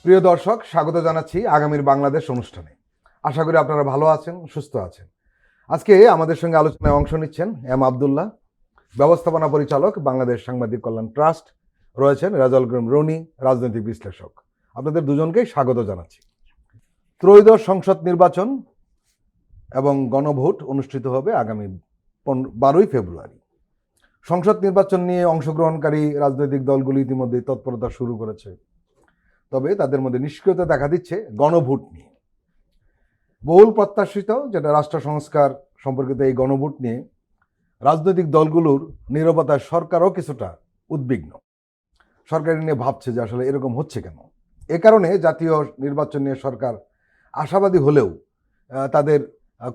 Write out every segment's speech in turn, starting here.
প্রিয় দর্শক, স্বাগত জানাচ্ছি আগামীর বাংলাদেশ অনুষ্ঠানে। আশা করি আপনারা ভালো আছেন, সুস্থ আছেন। আজকে আমাদের সঙ্গে আলোচনায় অংশ নিচ্ছেন এম আবদুল্লাহ, ব্যবস্থাপনা পরিচালক, বাংলাদেশ সাংবাদিক কল্যাণ ট্রাস্ট। রয়েছেন রেজাউল করিম রনি, রাজনৈতিক বিশ্লেষক। আপনাদের দুজনকেই স্বাগত জানাচ্ছি। ত্রয়োদশ সংসদ নির্বাচন এবং গণভোট অনুষ্ঠিত হবে আগামী 12ই ফেব্রুয়ারি। সংসদ নির্বাচন নিয়ে অংশগ্রহণকারী রাজনৈতিক দলগুলি ইতিমধ্যে তৎপরতা শুরু করেছে। তবে তাদের মধ্যে নিষ্ক্রিয়তা দেখা দিচ্ছে গণভোট নিয়ে। বহুল প্রত্যাশিত যেটা রাষ্ট্র সংস্কার সম্পর্কিত এই গণভোট নিয়ে রাজনৈতিক দলগুলোর নীরবতায় সরকারও কিছুটা উদ্বিগ্ন। সরকার নিয়ে ভাবছে যে আসলে এরকম হচ্ছে কেন। এ কারণে জাতীয় নির্বাচন নিয়ে সরকার আশাবাদী হলেও তাদের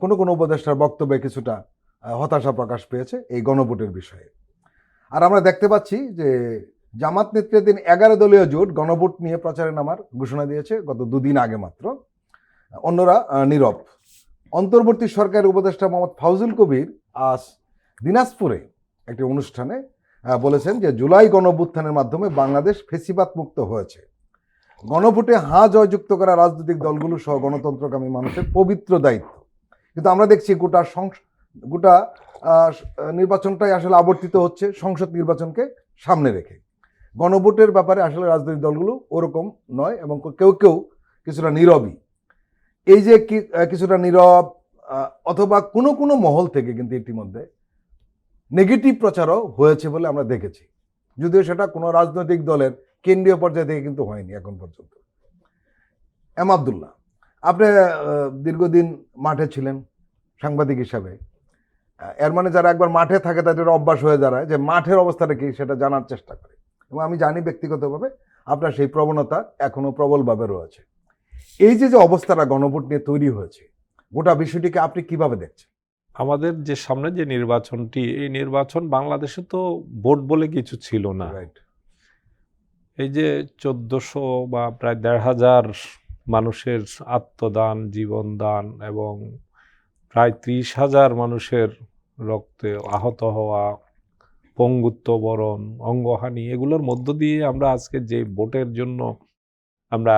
কোনো কোনো উপদেষ্টার বক্তব্যে কিছুটা হতাশা প্রকাশ পেয়েছে এই গণভোটের বিষয়ে। আর আমরা দেখতে পাচ্ছি যে জামাত নেতৃত্বাধীন 11 দলীয় জোট গণভোট নিয়ে প্রচারে নামার ঘোষণা দিয়েছে গত দুদিন আগে মাত্র। অন্যরা নীরব। অন্তর্বর্তী সরকারের উপদেষ্টা মোহাম্মদ ফাউজুল কবির আজ দিনাজপুরে একটি অনুষ্ঠানে বলেছেন যে জুলাই গণঅভ্যুত্থানের মাধ্যমে বাংলাদেশ ফেসিবাদ মুক্ত হয়েছে। গণভোটে হাঁ জয়যুক্ত করা রাজনৈতিক দলগুলো সহ গণতন্ত্রকামী মানুষের পবিত্র দায়িত্ব। কিন্তু আমরা দেখছি গোটা নির্বাচনটাই আসলে আবর্তিত হচ্ছে সংসদ নির্বাচনকে সামনে রেখে। গণভোটের ব্যাপারে আসলে রাজনৈতিক দলগুলো ওরকম নয় এবং কেউ কেউ কিছুটা নীরবই। এই যে কিছুটা নীরব অথবা কোনো কোনো মহল থেকে কিন্তু ইতিমধ্যে নেগেটিভ প্রচারও হয়েছে বলে আমরা দেখেছি, যদিও সেটা কোনো রাজনৈতিক দলের কেন্দ্রীয় পর্যায়ে থেকে কিন্তু হয়নি এখন পর্যন্ত। এম আবদুল্লাহ, আপনি দীর্ঘদিন মাঠে ছিলেন সাংবাদিক হিসাবে। এর মানে যারা একবার মাঠে থাকে তাদের অভ্যাস হয়ে দাঁড়ায় যে মাঠের অবস্থাটা কি সেটা জানার চেষ্টা করে, এবং আমি জানি ব্যক্তিগতভাবে আপনার সেই প্রবণতা এখনো প্রবলভাবে রয়েছে। এই যে অবস্থাটা গণভোট নিয়ে তৈরি হয়েছে, গোটা বিষয়টিকে আপনি কিভাবে দেখছেন? আমাদের যে সামনে যে নির্বাচনটি, এই নির্বাচন বাংলাদেশে তো ভোট বলে কিছু ছিল না। এই যে 1400 বা প্রায় 1500 মানুষের আত্মদান, জীবনদান এবং প্রায় 30,000 মানুষের রক্তে আহত হওয়া, পঙ্গুত্ব বরণ, অঙ্গহানি, এগুলোর মধ্য দিয়ে আমরা আজকে যে ভোটের জন্য আমরা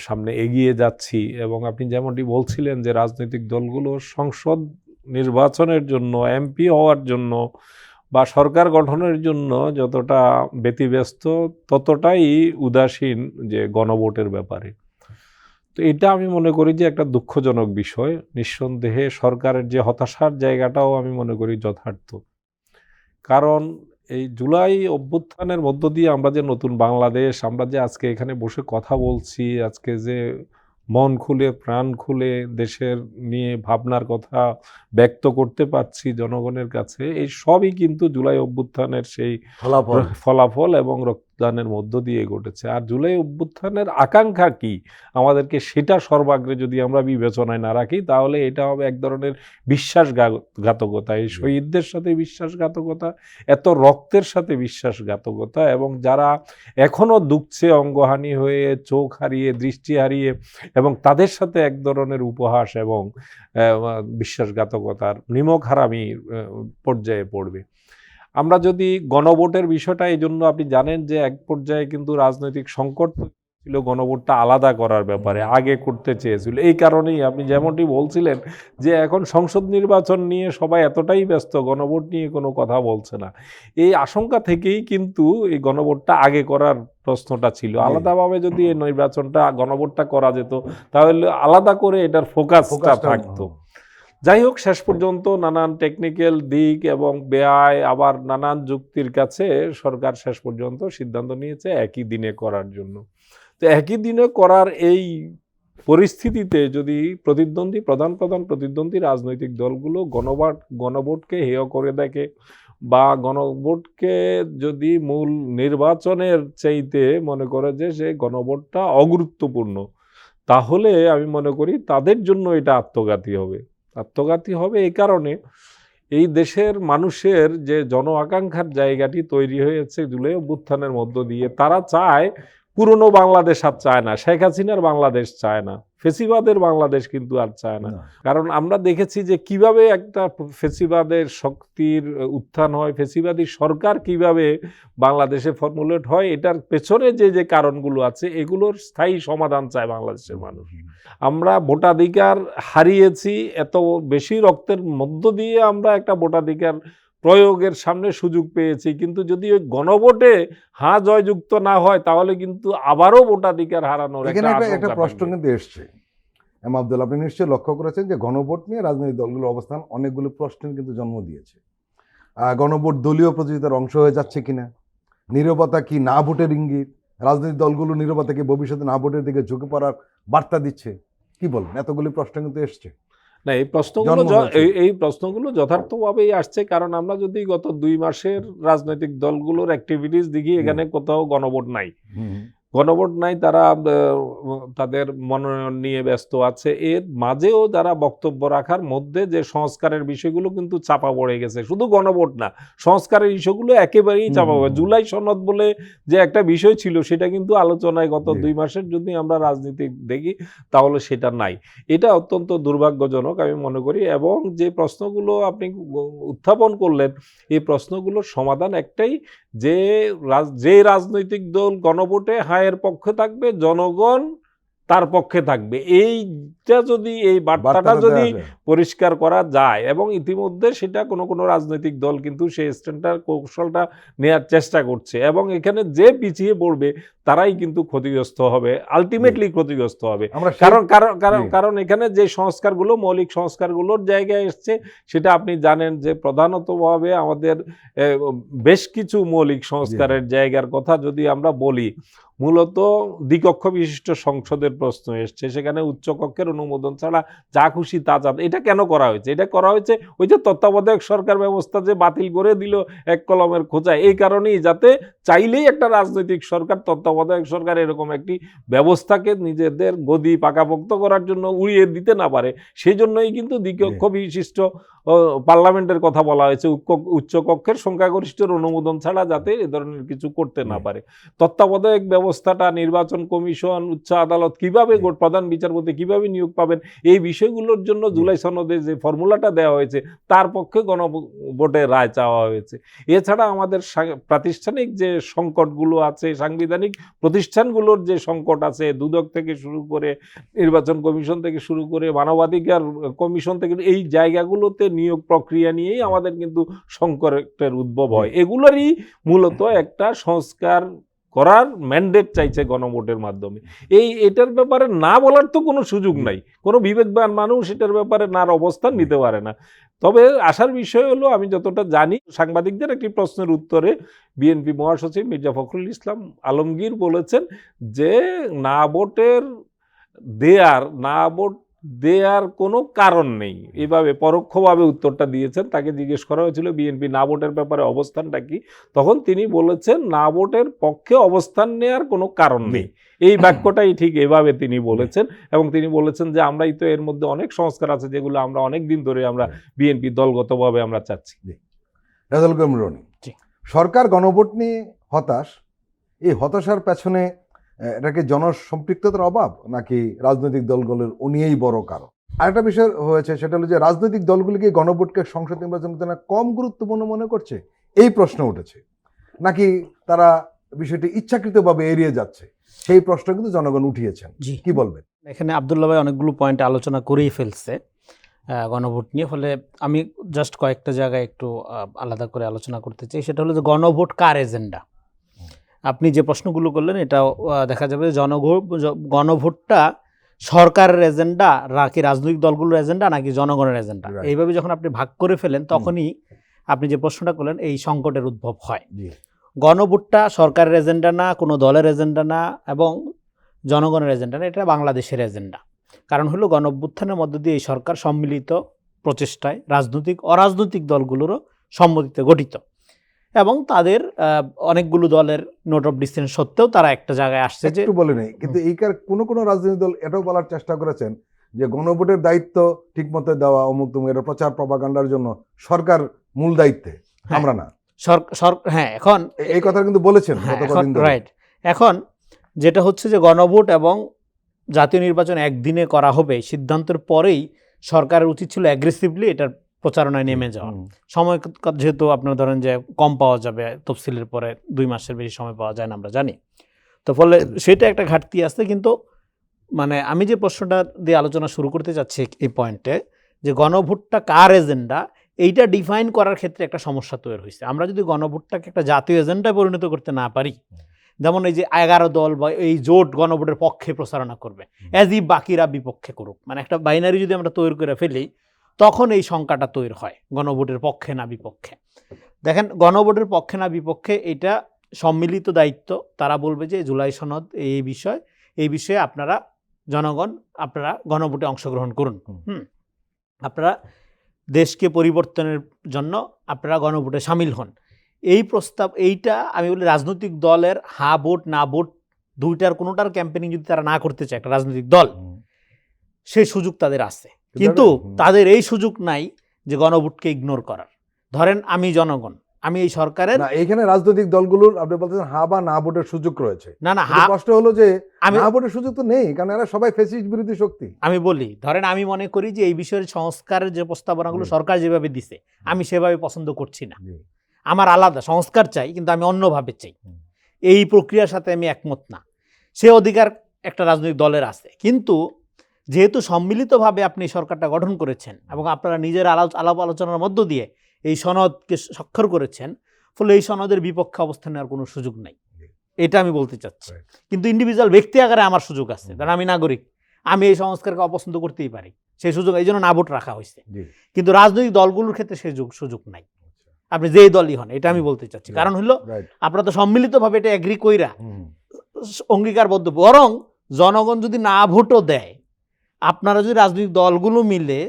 সামনে এগিয়ে যাচ্ছি। এবং আপনি যেমনটি বলছিলেন যে রাজনৈতিক দলগুলো সংসদ নির্বাচনের জন্য, এমপি হওয়ার জন্য বা সরকার গঠনের জন্য যতটা ব্যতিব্যস্ত ততটাই উদাসীন যে গণভোটের ব্যাপারে। তো এটা আমি মনে করি যে একটা দুঃখজনক বিষয়। নিঃসন্দেহে সরকারের যে হতাশার জায়গাটাও আমি মনে করি যথার্থ। কারণ এই জুলাই অভ্যুত্থানের মধ্য দিয়ে আমরা যে নতুন বাংলাদেশ, আমরা যে আজকে এখানে বসে কথা বলছি, আজকে যে মন খুলে প্রাণ খুলে দেশের নিয়ে ভাবনার কথা ব্যক্ত করতে পারছি জনগণের কাছে, এই সবই কিন্তু জুলাই অভ্যুত্থানের সেই ফলাফল এবং রক্তদানের মধ্য দিয়ে ঘটেছে। আর জুলাই অভ্যুত্থানের আকাঙ্ক্ষা কি আমাদেরকে, সেটা সর্বাগ্রে যদি আমরা বিবেচনায় না রাখি তাহলে এটা হবে এক ধরনের বিশ্বাসঘাতকতা। এই শহীদদের সাথে বিশ্বাসঘাতকতা, এত রক্তের সাথে বিশ্বাসঘাতকতা, এবং যারা এখনো দুঃখছে অঙ্গহানি হয়ে, চোখ হারিয়ে, দৃষ্টি হারিয়ে, এবং তাদের সাথে এক ধরনের উপহাস এবং বিশ্বাসঘাতকতার নিমক হারামি পর্যায়ে পড়বে। আমরা যদি গণভোটের বিষয়টা, এই জন্য আপনি জানেন যে এক পর্যায়ে কিন্তু রাজনৈতিক সংকট ছিল গণভোটটা আলাদা করার ব্যাপারে, আগে করতে চেয়েছিল। এই কারণেই আপনি যেমনটি বলছিলেন যে এখন সংসদ নির্বাচন নিয়ে সবাই এতটাই ব্যস্ত, গণভোট নিয়ে কোনো কথা বলছে না। এই আশঙ্কা থেকেই কিন্তু এই গণভোটটা আগে করার প্রশ্নটা ছিল। আলাদাভাবে যদি এই নির্বাচনটা, গণভোটটা করা যেত তাহলে আলাদা করে এটার ফোকাসটা থাকতো। যাই হোক, শেষ পর্যন্ত নানান টেকনিক্যাল দিক এবং ব্যয়, আবার নানান যুক্তির কাছে সরকার শেষ পর্যন্ত সিদ্ধান্ত নিয়েছে একই দিনে করার জন্য। তো একই দিনে করার এই পরিস্থিতিতে যদি প্রধান প্রতিদ্বন্দ্বী রাজনৈতিক দলগুলো গণভোটকে হেয় করে দেখে, বা গণভোটকে যদি মূল নির্বাচনের চাইতে মনে করে যে সে গণভোটটা অগুরুত্বপূর্ণ, তাহলে আমি মনে করি তাদের জন্য এটা আত্মঘাতী হবে। এই কারণে এই দেশের মানুষের যে জন আকাঙ্ক্ষার জায়গাটি তৈরি হয়েছে জুলাই অভ্যুত্থানের মধ্য দিয়ে, তারা চায় পুরনো বাংলাদেশ আর চায় না, শেখ হাসিনার বাংলাদেশ চায় না, ফেসিবাদের বাংলাদেশ কিন্তু আর চায় না। কারণ আমরা দেখেছি যে কিভাবে একটা ফেসিবাদের শক্তির উত্থান হয়, ফেসিবাদী সরকার কিভাবে বাংলাদেশে ফর্মুলেট হয়, এটার পেছনে যে যে কারণগুলো আছে এগুলোর স্থায়ী সমাধান চায় বাংলাদেশের মানুষ। আমরা ভোটাধিকার হারিয়েছি, এত বেশি রক্তের মধ্য দিয়ে আমরা একটা ভোটাধিকার প্রয়োগের সামনে সুযোগ পেয়েছি, কিন্তু যদি ওই গণভোটে হ্যাঁ জয়যুক্ত না হয় তাহলে কিন্তু আবারও ভোটাধিকার হারানোর এখানে একটা আশঙ্কা প্রশ্ন থাকবে। কিন্তু এসছে আব্দুল, আপনি নিশ্চয়ই লক্ষ্য করেছেন যে গণভোট নিয়ে রাজনৈতিক দলগুলোর অবস্থান অনেকগুলো প্রশ্নের কিন্তু জন্ম দিয়েছে। গণভোট দলীয় প্রতিযোগিতার অংশ হয়ে যাচ্ছে কিনা, নীরবতা কি না ভোটের ইঙ্গিত, রাজনৈতিক দলগুলো নীরবতা কি ভবিষ্যতে না ভোটের দিকে ঝুঁকে পড়ার বার্তা দিচ্ছে, কি বলবেন? এতগুলি প্রশ্ন কিন্তু এসছে। না, এই প্রশ্নগুলো যথার্থভাবেই আসছে, কারণ আমরা যদি গত 2 মাসের রাজনৈতিক দলগুলোর অ্যাক্টিভিটিস দেখি, এখানে কোথাও গণভোট নাই। গণভোট নাই, তারা তাদের মনোনয়ন নিয়ে ব্যস্ত আছে। এর মাঝেও যারা বক্তব্য রাখার মধ্যে যে সংস্কারের বিষয়গুলো কিন্তু চাপা পড়ে গেছে, শুধু গণভোট না, সংস্কারের ইস্যুগুলো একেবারেই চাপা পড়ে। জুলাই সনদ বলে যে একটা বিষয় ছিল সেটা কিন্তু আলোচনায় গত 2 মাসের যদি আমরা রাজনীতি দেখি তাহলে সেটা নাই। এটা অত্যন্ত দুর্ভাগ্যজনক আমি মনে করি। এবং যে প্রশ্নগুলো আপনি উত্থাপন করলেন, এই প্রশ্নগুলোর সমাধান একটাই, যে রাজনৈতিক দল গণভোটে হায়ের পক্ষে থাকবে, জনগণ তার পক্ষে থাকবে। এইটা যদি, এই বার্তাটা যদি পরিষ্কার করা যায়, এবং ইতিমধ্যে সেটা কোনো রাজনৈতিক দল কিন্তু সেই স্ট্যান্ডার্ড কৌশলটা নেওয়ার চেষ্টা করছে, এবং এখানে যে পিছিয়ে পড়বে তারাই কিন্তু ক্ষতিগ্রস্ত হবে, আলটিমেটলি ক্ষতিগ্রস্ত হবে। কারণ এখানে যে সংস্কারগুলো, মৌলিক সংস্কারগুলোর জায়গায় এসছে, সেটা আপনি জানেন যে প্রধানতভাবে আমাদের বেশ কিছু মৌলিক সংস্কারের জায়গার কথা যদি আমরা বলি, মূলত দ্বিকক্ষ বিশিষ্ট সংসদের প্রশ্ন এসছে। সেখানে উচ্চকক্ষের অনুমোদন ছাড়া যা খুশি তা যা। এটা কেন করা হয়েছে? এটা করা হয়েছে ওই যে তত্ত্বাবধায়ক সরকার ব্যবস্থা যে বাতিল করে দিল এক কলমের খোঁজায়, এই কারণেই, যাতে চাইলেই একটা রাজনৈতিক সরকার, তত্ত্বাবধায়ক সরকার এরকম একটি ব্যবস্থাকে নিজেদের গদি পাকাপোক্ত করার জন্য উড়িয়ে দিতে না পারে। সেই জন্যই কিন্তু দ্বিকক্ষ বিশিষ্ট পার্লামেন্টের কথা বলা হয়েছে, উচ্চকক্ষের সংখ্যাগরিষ্ঠের অনুমোদন ছাড়া যাতে এ ধরনের কিছু করতে না পারে। তত্ত্বাবধায়ক ব্যবস্থাটা, নির্বাচন কমিশন, উচ্চ আদালত কিভাবে, প্রধান বিচারপতি কিভাবে নিয়োগ পাবেন, এই বিষয়গুলোর জন্য জুলাই সনদে যে ফর্মুলাটা দেওয়া হয়েছে তার পক্ষে গণভোটের রায় চাওয়া হয়েছে। এছাড়া আমাদের প্রাতিষ্ঠানিক যে সংকটগুলো আছে, সাংবিধানিক প্রতিষ্ঠানগুলোর যে সংকট আছে, দুদক থেকে শুরু করে, নির্বাচন কমিশন থেকে শুরু করে, মানবাধিকার কমিশন থেকে, এই জায়গাগুলোতে নিয়োগ প্রক্রিয়া নিয়েই আমাদের কিন্তু সংকটের উদ্ভব হয়। এগুলোরই মূলত একটা সংস্কার করার ম্যান্ডেট চাইছে গণভোটের মাধ্যমে। এটার ব্যাপারে না বলার তো কোনো সুযোগ নাই, কোনো বিবেকবান মানুষ এটার ব্যাপারে নার অবস্থান নিতে পারে না। তবে আসার বিষয় হলো, আমি যতটা জানি, সাংবাদিকদের একটি প্রশ্নের উত্তরে বিএনপি মহাসচিব মির্জা ফখরুল ইসলাম আলমগীর বলেছেন যে না ভোট দেয়ার কোনো কারণ নেই, এভাবে পরোক্ষভাবে উত্তরটা দিয়েছেন। তাকে জিজ্ঞেস করা হয়েছিল বিএনপি না ভোটের ব্যাপারে অবস্থানটা কি, তখন তিনি বলেছেন না ভোটের পক্ষে অবস্থান নেওয়ার কোনো কারণ নেই। এই বাক্যটাই ঠিক এভাবে তিনি বলেছেন, এবং তিনি বলেছেন যে আমরাই তো এর মধ্যে অনেক সংস্কার আছে যেগুলো আমরা অনেক দিন ধরে আমরা বিএনপি দলগতভাবে আমরা চাচ্ছি। রেজাউল করিম রনি, সরকার গণভোট নিয়ে হতাশ, এই হতাশার পেছনে এটাকে জনসম্পৃক্ততার অভাব নাকি রাজনৈতিক দলগুলোর নিয়েই বড় কারণ? আরেকটা বিষয় হয়েছে, সেটা হলো যে রাজনৈতিক দলগুলিকে গণভোটকে সংসদ নির্বাচনের জন্য কম গুরুত্বপূর্ণ মনে করছে, এই প্রশ্ন উঠেছে, নাকি তারা বিষয়টি ইচ্ছাকৃতভাবে এড়িয়ে যাচ্ছে, সেই প্রশ্ন কিন্তু জনগণ উঠিয়েছেন। কি বলবেন? এখানে আব্দুল্লাহ ভাই অনেকগুলো পয়েন্ট আলোচনা করেই ফেলছে গণভোট নিয়ে, ফলে আমি জাস্ট কয়েকটা জায়গায় একটু আলাদা করে আলোচনা করতে চাই। সেটা হলো যে গণভোট কার এজেন্ডা। আপনি যে প্রশ্নগুলো করলেন এটাও দেখা যাবে গণভোটটা সরকারের এজেন্ডা নাকি রাজনৈতিক দলগুলোর এজেন্ডা নাকি জনগণের এজেন্ডা, এইভাবে যখন আপনি ভাগ করে ফেলেন তখনই আপনি যে প্রশ্নটা করলেন এই সংকটের উদ্ভব হয়। গণভোটটা সরকারের এজেন্ডা না, কোনো দলের এজেন্ডা না, এবং জনগণের এজেন্ডা না, এটা বাংলাদেশের এজেন্ডা। কারণ হলো গণঅভ্যুত্থানের মধ্য দিয়ে এই সরকার সম্মিলিত প্রচেষ্টায় রাজনৈতিক অরাজনৈতিক দলগুলোরও সম্মতিতে গঠিত, এবং তাদের অনেকগুলো দলের নোট অফ ডিসেন্ট সত্ত্বেও তারা একটা জায়গায় আসছে। যে একটু বলে নেই, কিন্তু এইকার কোনো রাজনৈতিক দল এটাও বলার চেষ্টা করেছেন যে গণভোটের দায়িত্ব ঠিকমতো দেওয়া, অমুক তমুক, এটা প্রচার প্রপাগান্ডার জন্য সরকার মূল দায়িত্বে, আমরা না। হ্যাঁ, এখন এই কথা কিন্তু বলেছেন। রাইট। এখন যেটা হচ্ছে যে গণভোট এবং জাতীয় নির্বাচন একদিনে করা হবে সিদ্ধান্তের পরেই সরকারের উচিত ছিল অ্যাগ্রেসিভলি এটার প্রচারণায় নেমে যাওয়া। সময় যেহেতু আপনার ধরেন যে কম পাওয়া যাবে, তফসিলের পরে 2 মাসের বেশি সময় পাওয়া যায় না আমরা জানি, তো ফলে সেটা একটা ঘাটতি আছে। কিন্তু মানে আমি যে প্রশ্নটা দিয়ে আলোচনা শুরু করতে চাচ্ছি এই পয়েন্টে, যে গণভোটটা কার এজেন্ডা এইটা ডিফাইন করার ক্ষেত্রে একটা সমস্যা তৈরি হয়েছে। আমরা যদি গণভোটটাকে একটা জাতীয় এজেন্ডায় পরিণত করতে না পারি, যেমন এই যে 11 দল বা এই জোট গণভোটের পক্ষে প্রচারণা করবে, অ্যাজ ই বাকিরা বিপক্ষে করুক, মানে একটা বাইনারি যদি আমরা তৈরি করে ফেলি, তখন এই সংখ্যাটা তৈরি হয় গণভোটের পক্ষে না বিপক্ষে। দেখেন, গণভোটের পক্ষে না বিপক্ষে এটা সম্মিলিত দায়িত্ব। তারা বলবে যে জুলাই সনদ এই বিষয়ে আপনারা জনগণ আপনারা গণভোটে অংশগ্রহণ করুন, আপনারা দেশকে পরিবর্তনের জন্য আপনারা গণভোটে সামিল হন। এই প্রস্তাব, এইটা আমি বলি রাজনৈতিক দলের হা ভোট না ভোট দুইটার কোনোটার ক্যাম্পেইনিং যদি তারা না করতে চায় একটা রাজনৈতিক দল, সেই সুযোগ তাদের আছে। কিন্তু তাদের এই সুযোগ নাই যে গণভোটকে ইগনোর করার। ধরেন আমি জনগণ, আমি এই সরকারের, না এইখানে রাজনৈতিক দলগুলোর আপনি বলতেছেন হা বা না ভোটের সুযোগ রয়েছে। না কষ্ট হলো যে না ভোটের সুযোগ তো নেই, কারণ এরা সবাই ফ্যাসিস্ট বিরোধী শক্তি। আমি বলি, ধরেন আমি মনে করি যে এই বিষয়ের সংস্কারের যে প্রস্তাবনাগুলো সরকার যেভাবে দিছে আমি সেভাবে পছন্দ করছি না, আমার আলাদা সংস্কার চাই, কিন্তু আমি অন্যভাবে চাই, এই প্রক্রিয়ার সাথে আমি একমত না। সে অধিকার একটা রাজনৈতিক দলের আছে। কিন্তু যেহেতু সম্মিলিতভাবে আপনি সরকারটা গঠন করেছেন এবং আপনারা নিজের আলাপ আলোচনার মধ্য দিয়ে এই সনদকে স্বাক্ষর করেছেন, ফলে এই সনদের বিপক্ষে অবস্থান নেওয়ার কোনো সুযোগ নাই, এটা আমি বলতে চাচ্ছি। কিন্তু ইন্ডিভিজুয়াল ব্যক্তি আকারে আমার সুযোগ আছে, কারণ আমি নাগরিক, আমি এই সংস্কারকে অপছন্দ করতেই পারি, সেই সুযোগ এই জন্য না ভোট রাখা হয়েছে। কিন্তু রাজনৈতিক দলগুলোর ক্ষেত্রে সেই সুযোগ নাই, আপনি যেই দলই হন, এটা আমি বলতে চাচ্ছি। কারণ হলো আপনারা তো সম্মিলিতভাবে এটা এগ্রি কইরা অঙ্গীকারবদ্ধ, বরং জনগণ যদি না ভোটও দেয়, আপনারা যদি রাজনৈতিক দলগুলো মিলে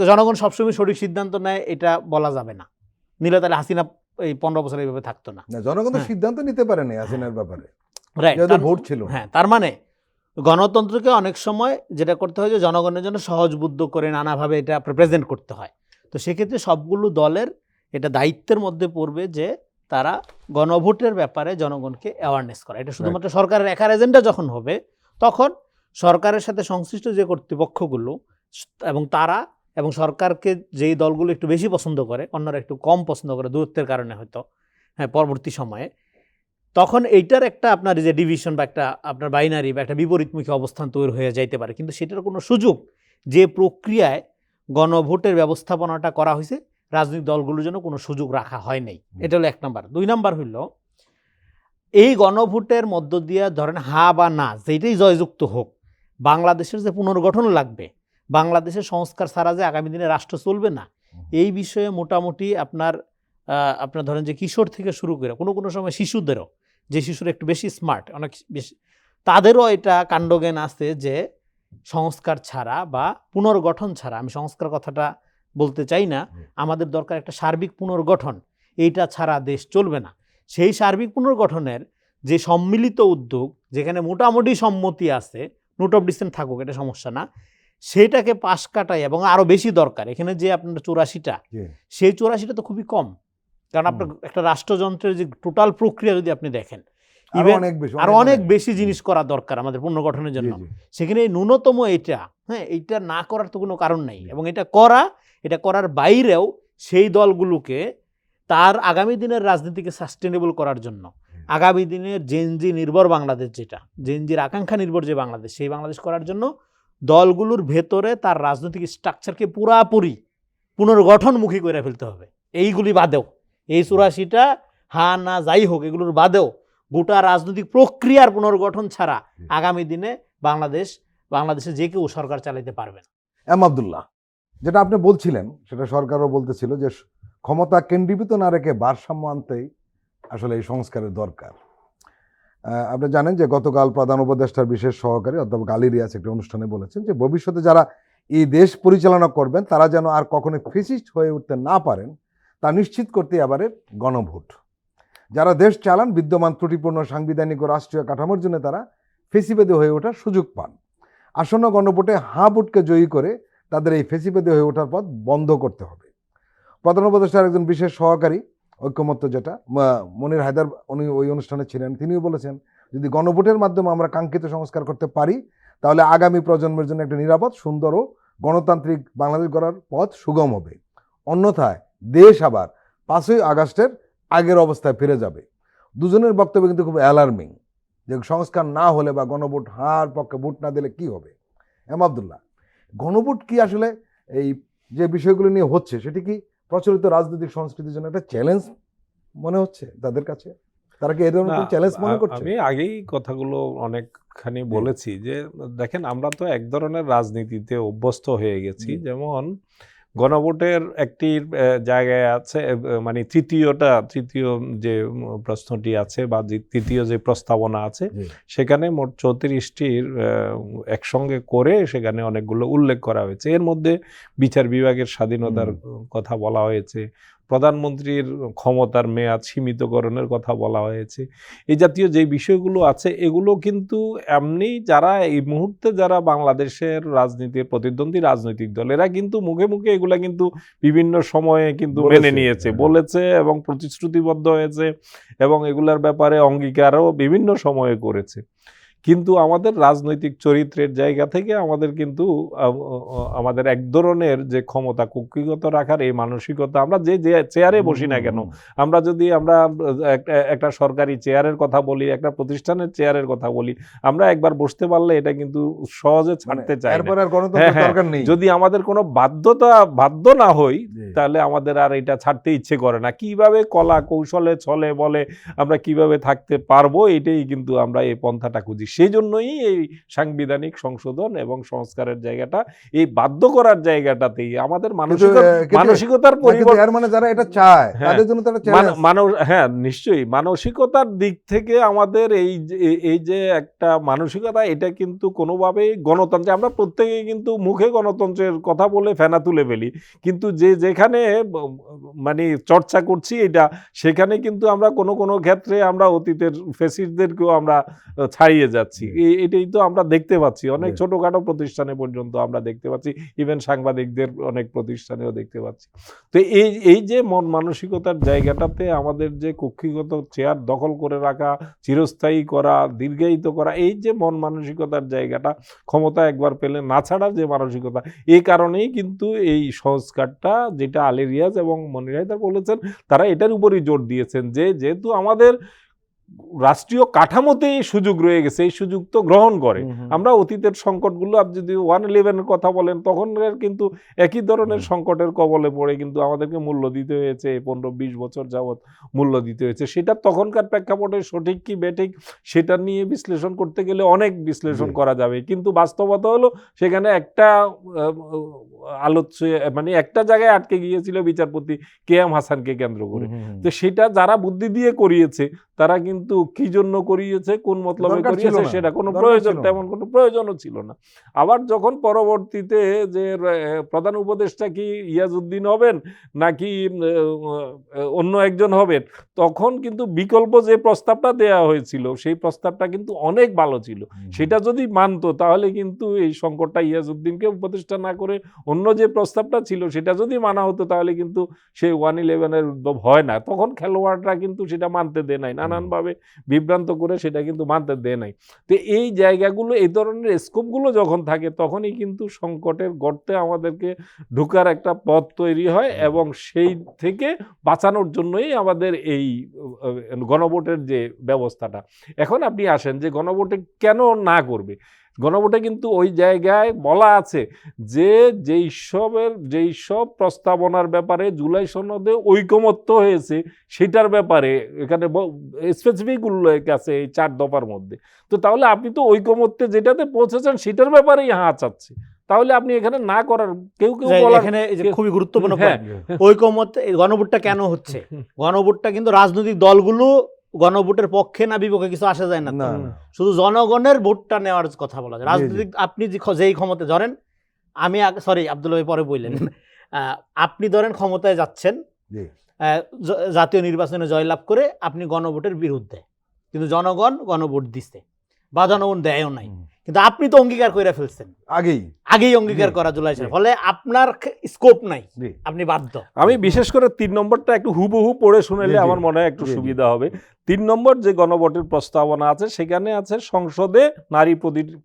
জনগণ সবসময় সঠিক সিদ্ধান্ত নেয় এটা বলা যাবে না, নিলে তাহলে হাসিনা এই 15 বছর এইভাবে থাকতো না। জনগণ তো সিদ্ধান্ত নিতে পারে না হাসিনার ব্যাপারে, ভোট ছিল। হ্যাঁ, তার মানে গণতন্ত্রকে অনেক সময় যেটা করতে হয় যে জনগণের জন্য সহজবুদ্ধ করে নানাভাবে এটা প্রেজেন্ট করতে হয়। তো সেক্ষেত্রে সবগুলো দলের এটা দায়িত্বের মধ্যে পড়বে যে তারা গণভোটের ব্যাপারে জনগণকে অ্যাওয়ারনেস করা। এটা শুধুমাত্র সরকারের একার এজেন্ডা যখন হবে, তখন সরকারের সাথে সংশ্লিষ্ট যে কর্তৃপক্ষগুলো এবং সরকারকে যেই দলগুলো একটু বেশি পছন্দ করে, অন্যরা একটু কম পছন্দ করে দূরত্বের কারণে হয়তো, হ্যাঁ, পরবর্তী সময়ে, তখন এইটার একটা আপনার যে ডিভিশন বা একটা আপনার বাইনারি বা একটা বিপরীতমুখী অবস্থান তৈরি হয়ে যাইতে পারে। কিন্তু সেটার কোনো সুযোগ যে প্রক্রিয়ায় গণভোটের ব্যবস্থাপনাটা করা হয়েছে রাজনৈতিক দলগুলোর জন্য কোনো সুযোগ রাখা হয় নাই। এটা হলো 1 নাম্বার। 2 নাম্বার হইল, এই গণভোটের মধ্য দিয়ে ধরেন হা বা না যেটাই জয়যুক্ত হোক, বাংলাদেশের যে পুনর্গঠন লাগবে, বাংলাদেশের সংস্কার ছাড়া যে আগামী দিনে রাষ্ট্র চলবে না, এই বিষয়ে মোটামুটি আপনার ধরেন যে কিশোর থেকে শুরু করে কোনো সময় শিশুদেরও, যে শিশুরা একটু বেশি স্মার্ট, অনেক বেশি, তাদেরও এটা কাণ্ডজ্ঞান আছে যে সংস্কার ছাড়া বা পুনর্গঠন ছাড়া, আমি সংস্কার কথাটা বলতে চাই না, আমাদের দরকার একটা সার্বিক পুনর্গঠন, এইটা ছাড়া দেশ চলবে না। সেই সার্বিক পুনর্গঠনের যে সম্মিলিত উদ্যোগ, যেখানে মোটামুটি সম্মতি আছে, নোট অফ ডিসেন্ট থাকুক, এটা সমস্যা না, সেটাকে পাশ কাটাই এবং আরও বেশি দরকার। এখানে যে আপনার 84টা, সেই 84টা তো খুবই কম, কারণ আপনার একটা রাষ্ট্রযন্ত্রের যে টোটাল প্রক্রিয়া যদি আপনি দেখেন, আরো অনেক বেশি জিনিস করা দরকার আমাদের পুনর্গঠনের জন্য। সেখানে ন্যূনতম এইটা না করার তো কোনো কারণ নাই। এবং এটা করার বাইরেও সেই দলগুলোকে তার আগামী দিনের রাজনীতিকে সাস্টেনেবল করার জন্য, আগামী দিনের জেনজি নির্ভর বাংলাদেশ, যেটা জেনজির আকাঙ্ক্ষা নির্ভর যে বাংলাদেশ, সেই বাংলাদেশ করার জন্য দলগুলোর ভেতরে তার রাজনৈতিক স্ট্রাকচারকে পুরাপুরি পুনর্গঠনমুখী করে ফেলতে হবে। এইগুলি বাদেও, এই 84টা হা না যাই হোক, এগুলোর বাদেও গোটা রাজনৈতিক প্রক্রিয়ার পুনর্গঠন ছাড়া আগামী দিনে বাংলাদেশে যে কেউ সরকার চালাইতে পারবে না। আব্দুল্লাহ, যেটা আপনি বলছিলেন সেটা সরকারও বলতেছিল যে ক্ষমতা কেন্দ্রীভূত না রেখে ভারসাম্য আনতেই আসলে এই সংস্কারের দরকার। আপনি জানেন যে গতকাল প্রধান উপদেষ্টার বিশেষ সহকারী অধ্যাপক আলী রিয়াজ একটি অনুষ্ঠানে বলেছেন যে ভবিষ্যতে যারা এই দেশ পরিচালনা করবেন তারা যেন আর কখনো ফ্যাসিস্ট হয়ে উঠতে না পারেন, তা নিশ্চিত করতে এবারে গণভোট। যারা দেশ চালান বিদ্যমান ত্রুটিপূর্ণ সাংবিধানিক ও রাষ্ট্রীয় কাঠামোর জন্য তারা ফেসিবাদী হয়ে ওঠার সুযোগ পান। আসন্ন গণভোটে হাঁ ভোটকে জয়ী করে তাদের এই ফেসিবাদী হয়ে ওঠার পথ বন্ধ করতে হবে। প্রধান উপদেষ্টার একজন বিশেষ সহকারী ঐক্যমত্য, যেটা মনির হায়দার, উনি ওই অনুষ্ঠানে ছিলেন, তিনিও বলেছেন যদি গণভোটের মাধ্যমে আমরা কাঙ্ক্ষিত সংস্কার করতে পারি, তাহলে আগামী প্রজন্মের জন্য একটা নিরাপদ, সুন্দর ও গণতান্ত্রিক বাংলাদেশ গড়ার পথ সুগম হবে। অন্যথায় দেশ আবার 5ই আগস্টের আগের অবস্থায় ফিরে যাবে। দুজনের বক্তব্য কিন্তু খুব অ্যালার্মিং, যে সংস্কার না হলে বা গণভোট হার পক্ষে ভোট না দিলে কি হবে। আব্দুল্লাহ, গণভোট কি আসলে এই যে বিষয়গুলো নিয়ে হচ্ছে, সেটি কি প্রচলিত রাজনৈতিক সংস্কৃতির জন্য একটা চ্যালেঞ্জ মনে হচ্ছে তাদের কাছে? তারা কি এই ধরনের চ্যালেঞ্জ মনে করছে? আমি আগেই কথাগুলো অনেকখানি বলেছি যে দেখেন, আমরা তো এক ধরনের রাজনীতিতে অভ্যস্ত হয়ে গেছি। যেমন গণভোটের একটি জায়গায় আছে, মানে তৃতীয় যে প্রশ্নটি আছে বা তৃতীয় যে প্রস্তাবনা আছে, সেখানে মোট 34টির একসঙ্গে করে সেখানে অনেকগুলো উল্লেখ করা হয়েছে। এর মধ্যে বিচার বিভাগের স্বাধীনতার কথা বলা হয়েছে, প্রধানমন্ত্রীর ক্ষমতার মেয়াদ সীমিতকরণের কথা বলা হয়েছে। এই জাতীয় যে বিষয়গুলো আছে, এগুলো কিন্তু এমনি যারা এই মুহূর্তে যারা বাংলাদেশের রাজনীতির প্রতিদ্বন্দ্বী রাজনৈতিক দল, এরা কিন্তু মুখে মুখে এগুলা কিন্তু বিভিন্ন সময়ে কিন্তু মেনে নিয়েছে, বলেছে এবং প্রতিশ্রুতিবদ্ধ হয়েছে এবং এগুলার ব্যাপারে অঙ্গীকারও বিভিন্ন সময়ে করেছে। কিন্তু আমাদের রাজনৈতিক চরিত্রের জায়গা থেকে আমাদের কিন্তু আমাদের এক ধরনের যে ক্ষমতা কুক্ষিগত রাখার এই মানসিকতা, আমরা যে চেয়ারে বসি না কেন, আমরা যদি আমরা একটা সরকারি চেয়ারের কথা বলি, একটা প্রতিষ্ঠানের চেয়ারের কথা বলি, আমরা একবার বসতে পারলে এটা কিন্তু সহজে ছাড়তে চাই না। যদি আমাদের কোনো বাধ্য না হই, তাহলে আমাদের আর এটা ছাড়তে ইচ্ছে করে না। কিভাবে কলা কৌশলে ছলে বলে আমরা কিভাবে থাকতে পারবো, এটাই কিন্তু আমরা এই পন্থাটা খুঁজি। সেই জন্যই এই সাংবিধানিক সংশোধন এবং সংস্কারের জায়গাটা, এই বাধ্য করার জায়গাটাতেই আমাদের মানসিকতার পরিবর্তন, মানে যারা এটা চায় তাদের জন্য তারা হ্যাঁ নিশ্চয়ই মানসিকতার দিক থেকে আমাদের এই যে একটা মানসিকতা, এটা কিন্তু কোনোভাবেই গণতন্ত্রে, আমরা প্রত্যেকেই কিন্তু মুখে গণতন্ত্রের কথা বলে ফেনা তুলে ফেলি, কিন্তু যেখানে মানে চর্চা করছি এটা, সেখানে কিন্তু আমরা কোনো ক্ষেত্রে আমরা অতীতের ফ্যাসিস্টদেরকেও আমরা ছাড়িয়ে যাচ্ছি। এটাই তো আমরা দেখতে পাচ্ছি, অনেক ছোটখাটো প্রতিষ্ঠানে পর্যন্ত আমরা দেখতে পাচ্ছি, ইভেন সাংবাদিকদের অনেক প্রতিষ্ঠানেও দেখতে পাচ্ছি। তো এই যে মন মানসিকতার জায়গাটাতে আমাদের যে কক্ষিগত চেয়ার দখল করে রাখা, চিরস্থায়ী করা, দীর্ঘায়িত করা, এই যে মন মানসিকতার জায়গাটা, ক্ষমতা একবার পেলে না ছাড়ার যে মানসিকতা, এই কারণেই কিন্তু এই সংস্কারটা, যেটা আলী রিয়াজ এবং মনির হায়দার বলেছেন, তারা এটার উপরই জোর দিয়েছেন যে যেহেতু আমাদের রাষ্ট্রীয় কাঠামোতেই সুযোগ রয়ে গেছে, এই সুযোগ তো গ্রহণ করে। আমরা অতীতের সংকটগুলো, আপনি যদি 111-এর কথা বলেন, তখন কিন্তু একই ধরনের সংকটের কবলে পড়ে কিন্তু আমাদেরকে মূল্য দিতে হয়েছে, 15-20 বছর যাবৎ মূল্য দিতে হয়েছে। সেটা তখনকার প্রেক্ষাপটে সঠিক কি বেঠিক, সেটা নিয়ে বিশ্লেষণ করতে গেলে অনেক বিশ্লেষণ করা যাবে, কিন্তু বাস্তবতা হলো সেখানে একটা মানে একটা জায়গায় আটকে গিয়েছিল বিচারপতি KM হাসানকে কেন্দ্র করে। তো সেটা যারা বুদ্ধি দিয়ে করিয়েছে, তারা কিন্তু কি জন্য করিয়েছে, কোন মতলবে করিয়েছে, সেটা কোনো প্রয়োজন, তেমন কোনো প্রয়োজনও ছিল না। আবার যখন পরবর্তীতে যে প্রধান উপদেষ্টা কি ইয়াজউদ্দিন হবেন নাকি অন্য একজন হবেন, তখন কিন্তু বিকল্প যে প্রস্তাবটা দেয়া হয়েছিল, সেই প্রস্তাবটা কিন্তু অনেক ভালো ছিল। সেটা যদি মানতো, তাহলে কিন্তু এই সংকটটা ইয়াজউদ্দিনকে উপদেষ্টা না করে অন্য যে প্রস্তাবটা ছিল সেটা যদি মানা হতো, তাহলে কিন্তু সেই 111-এর উদ্ভব হয় না। তখন খেলোয়াড়রা কিন্তু সেটা মানতে দেয় নাই, নানানভাবে বিভ্রান্ত করে সেটা কিন্তু মানতে দেয় নাই। তো এই জায়গাগুলো, এই ধরনের স্কোপগুলো যখন থাকে, তখনই কিন্তু সংকটের গর্তে আমাদেরকে ঢোকার একটা পথ তৈরি হয়, এবং সেই থেকে বাঁচানোর জন্যই আমাদের এই গণভোটের যে ব্যবস্থাটা। এখন আপনি আসেন যে গণভোটে কেন না করবে। গণভোটে কিন্তু ওই জায়গায় বলা আছে যে যেই সব প্রস্তাবনার ব্যাপারে জুলাই সনদে ঐকমত্য হয়েছে, সেটার ব্যাপারে এখানে স্পেসিফিক উল্লেখ আছে এই 4 দফার মধ্যে। তো তাহলে আপনি তো ঐকমত্যে যেটাতে পৌঁছেছেন সেটার ব্যাপারেই হ্যাঁ চাচ্ছে, তাহলে আপনি এখানে না করার কেউ এখানে খুবই গুরুত্বপূর্ণ পয়েন্ট, ঐকমত্য। গণভোটটা কেন হচ্ছে? গণভোটটা কিন্তু রাজনৈতিক দলগুলো গণভোটের পক্ষে না বিপক্ষে কিছু আসা যায় না, শুধু জনগণের ভোটটা নেওয়ার কথা বলা যায়। রাজনৈতিক আপনি যেই ক্ষমতা ধরেন, আমি সরি আব্দুল ভাই পরে বললেন, আপনি ধরেন ক্ষমতায় যাচ্ছেন, জাতীয় নির্বাচনে জয়লাভ করে আপনি গণভোটের বিরুদ্ধে, কিন্তু জনগণ গণভোট দিচ্ছে বা জনগণ দেয়ও নাই, কিন্তু আপনি তো অঙ্গীকার করে ফেলছেন আগেই অঙ্গীকার জি, করা জুলাই সনদ, জি। ফলে আপনার স্কোপ নাই, জি আপনি বাধ্য। আমি বিশেষ করে 3 নম্বরটা একটু হুবহু পড়ে শুনাইলে জি, জি। আমার মনে হয় একটু জি, জি। সুবিধা হবে। 3 নম্বর যে গণভোটের প্রস্তাবনা আছে সেখানে আছে সংসদে নারী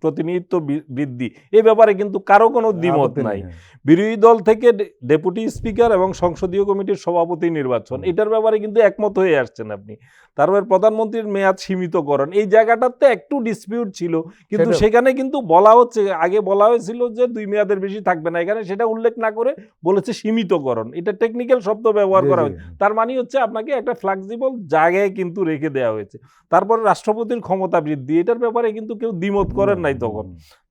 প্রতিনিধিত্ব বৃদ্ধি। এই ব্যাপারে কিন্তু কারো কোনো দ্বিমত আপত্তি নাই। হ্যাঁ। বিরোধী দল থেকে ডেপুটি স্পিকার এবং সংসদীয় কমিটির সভাপতি নির্বাচন, এটার ব্যাপারে কিন্তু একমত হয়ে আসছেন আপনি। তারপরে প্রধানমন্ত্রীর মেয়াদ সীমিতকরণ, এই জায়গাটাতে একটু ডিসপিউট ছিল, কিন্তু সেটাও। সেখানে কিন্তু বলা হচ্ছে, আগে বলা হয়েছিল যে 2 মেয়াদের বেশি থাকবে না, এখানে সেটা উল্লেখ না করে বলেছে সীমিতকরণ। এটা টেকনিক্যাল শব্দ ব্যবহার জি, করা জি। হয়েছে, তার মানে হচ্ছে আপনাকে একটা ফ্লেক্সিবল জায়গায় কিন্তু রেখে দেওয়া হয়েছে। তারপরে রাষ্ট্রপতির ক্ষমতা বৃদ্ধি, এটার ব্যাপারে কিন্তু কেউ দ্বিমত করেন নাই তখন।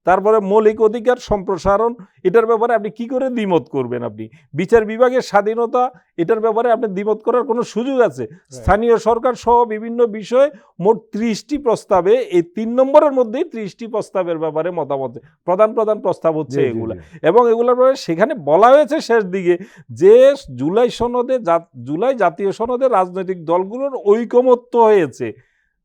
তারপরে মৌলিক অধিকার সম্প্রসারণ, এটার ব্যাপারে আপনি কি করে দ্বিমত করবেন? আপনি বিচার বিভাগের স্বাধীনতা, এটার ব্যাপারে আপনি দ্বিমত করার কোনো সুযোগ আছে? স্থানীয় সরকার সহ বিভিন্ন বিষয়ে মোট 30টি প্রস্তাবে, এই 3 নম্বরের মধ্যেই 30টি প্রস্তাবের ব্যাপারে মতামত, প্রধান প্রস্তাব হচ্ছে জি, জি, এগুলা। জি। এবং এগুলোর ব্যাপারে সেখানে বলা হয়েছে শেষ দিকে যে জুলাই জাতীয় সনদে রাজনৈতিক দলগুলোর ঐকমত্য হয়েছে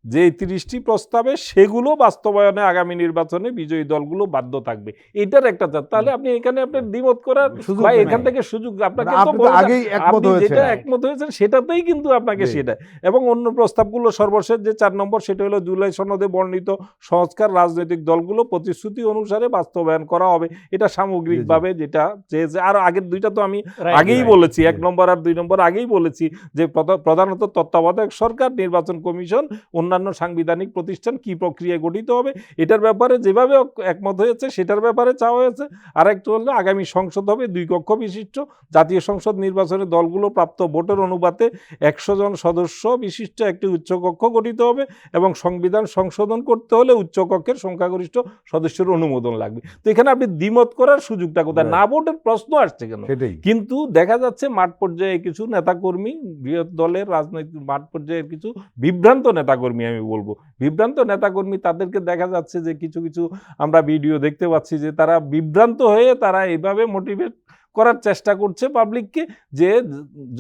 যে 30টি প্রস্তাবে সেগুলো বাস্তবায়নে আগামী নির্বাচনে বিজয়ী দলগুলো বাধ্য থাকবে। এটার একটা তাহলে আপনি এখানে আপনার দ্বিমত করার সুযোগ বা নাই। এখান থেকে সুযোগ আপনাকে মানে তো আপনি তো বলে না, আগেই একমত আপনি হয়েছেন। যেটা একমত হয়েছেন সেটাতেই কিন্তু আপনাকে জি। সেটা। এবং অন্য প্রস্তাবগুলো সর্বশেষ যে 4 নম্বর, সেটা হলো জুলাই সনদে বর্ণিত সংস্কার রাজনৈতিক দলগুলো প্রতিশ্রুতি অনুসারে বাস্তবায়ন করা হবে। এটা সামগ্রিকভাবে যেটা চেয়েছে। আর আগের দুইটা তো আমি আগেই বলেছি, 1 নম্বর আর 2 নম্বর আগেই বলেছি যে প্রধানত তত্ত্বাবধায়ক সরকার, নির্বাচন কমিশন, অন্যান্য সাংবিধানিক প্রতিষ্ঠান কি প্রক্রিয়ায় গঠিত হবে, এটার ব্যাপারে যেভাবে একমত হয়েছে সেটার ব্যাপারে চাওয়া হয়েছে। আর একটা হলো আগামী সংসদ হবে 2 কক্ষ বিশিষ্ট, জাতীয় সংসদ নির্বাচনে দলগুলো প্রাপ্ত ভোটের অনুপাতে 100 জন সদস্য বিশিষ্ট একটি উচ্চকক্ষ গঠিত হবে এবং সংবিধান সংশোধন করতে হলে উচ্চকক্ষের সংখ্যাগরিষ্ঠ সদস্যের অনুমোদন লাগবে। তো এখানে আপনি দ্বিমত করার সুযোগটা কোথায়? না ভোটের প্রশ্ন আসছে কেন? সেটাই। কিন্তু দেখা যাচ্ছে মাঠ পর্যায়ে কিছু নেতাকর্মী, বৃহৎ দলের রাজনৈতিক মাঠ পর্যায়ের কিছু বিভ্রান্ত নেতাকর্মী, আমি বলবো বিভ্রান্ত নেতাকর্মী, তাদেরকে দেখা যাচ্ছে যে কিছু আমরা ভিডিও দেখতে পাচ্ছি যে তারা বিভ্রান্ত হয়ে তারা এইভাবে মোটিভেট করার চেষ্টা করছে পাবলিককে যে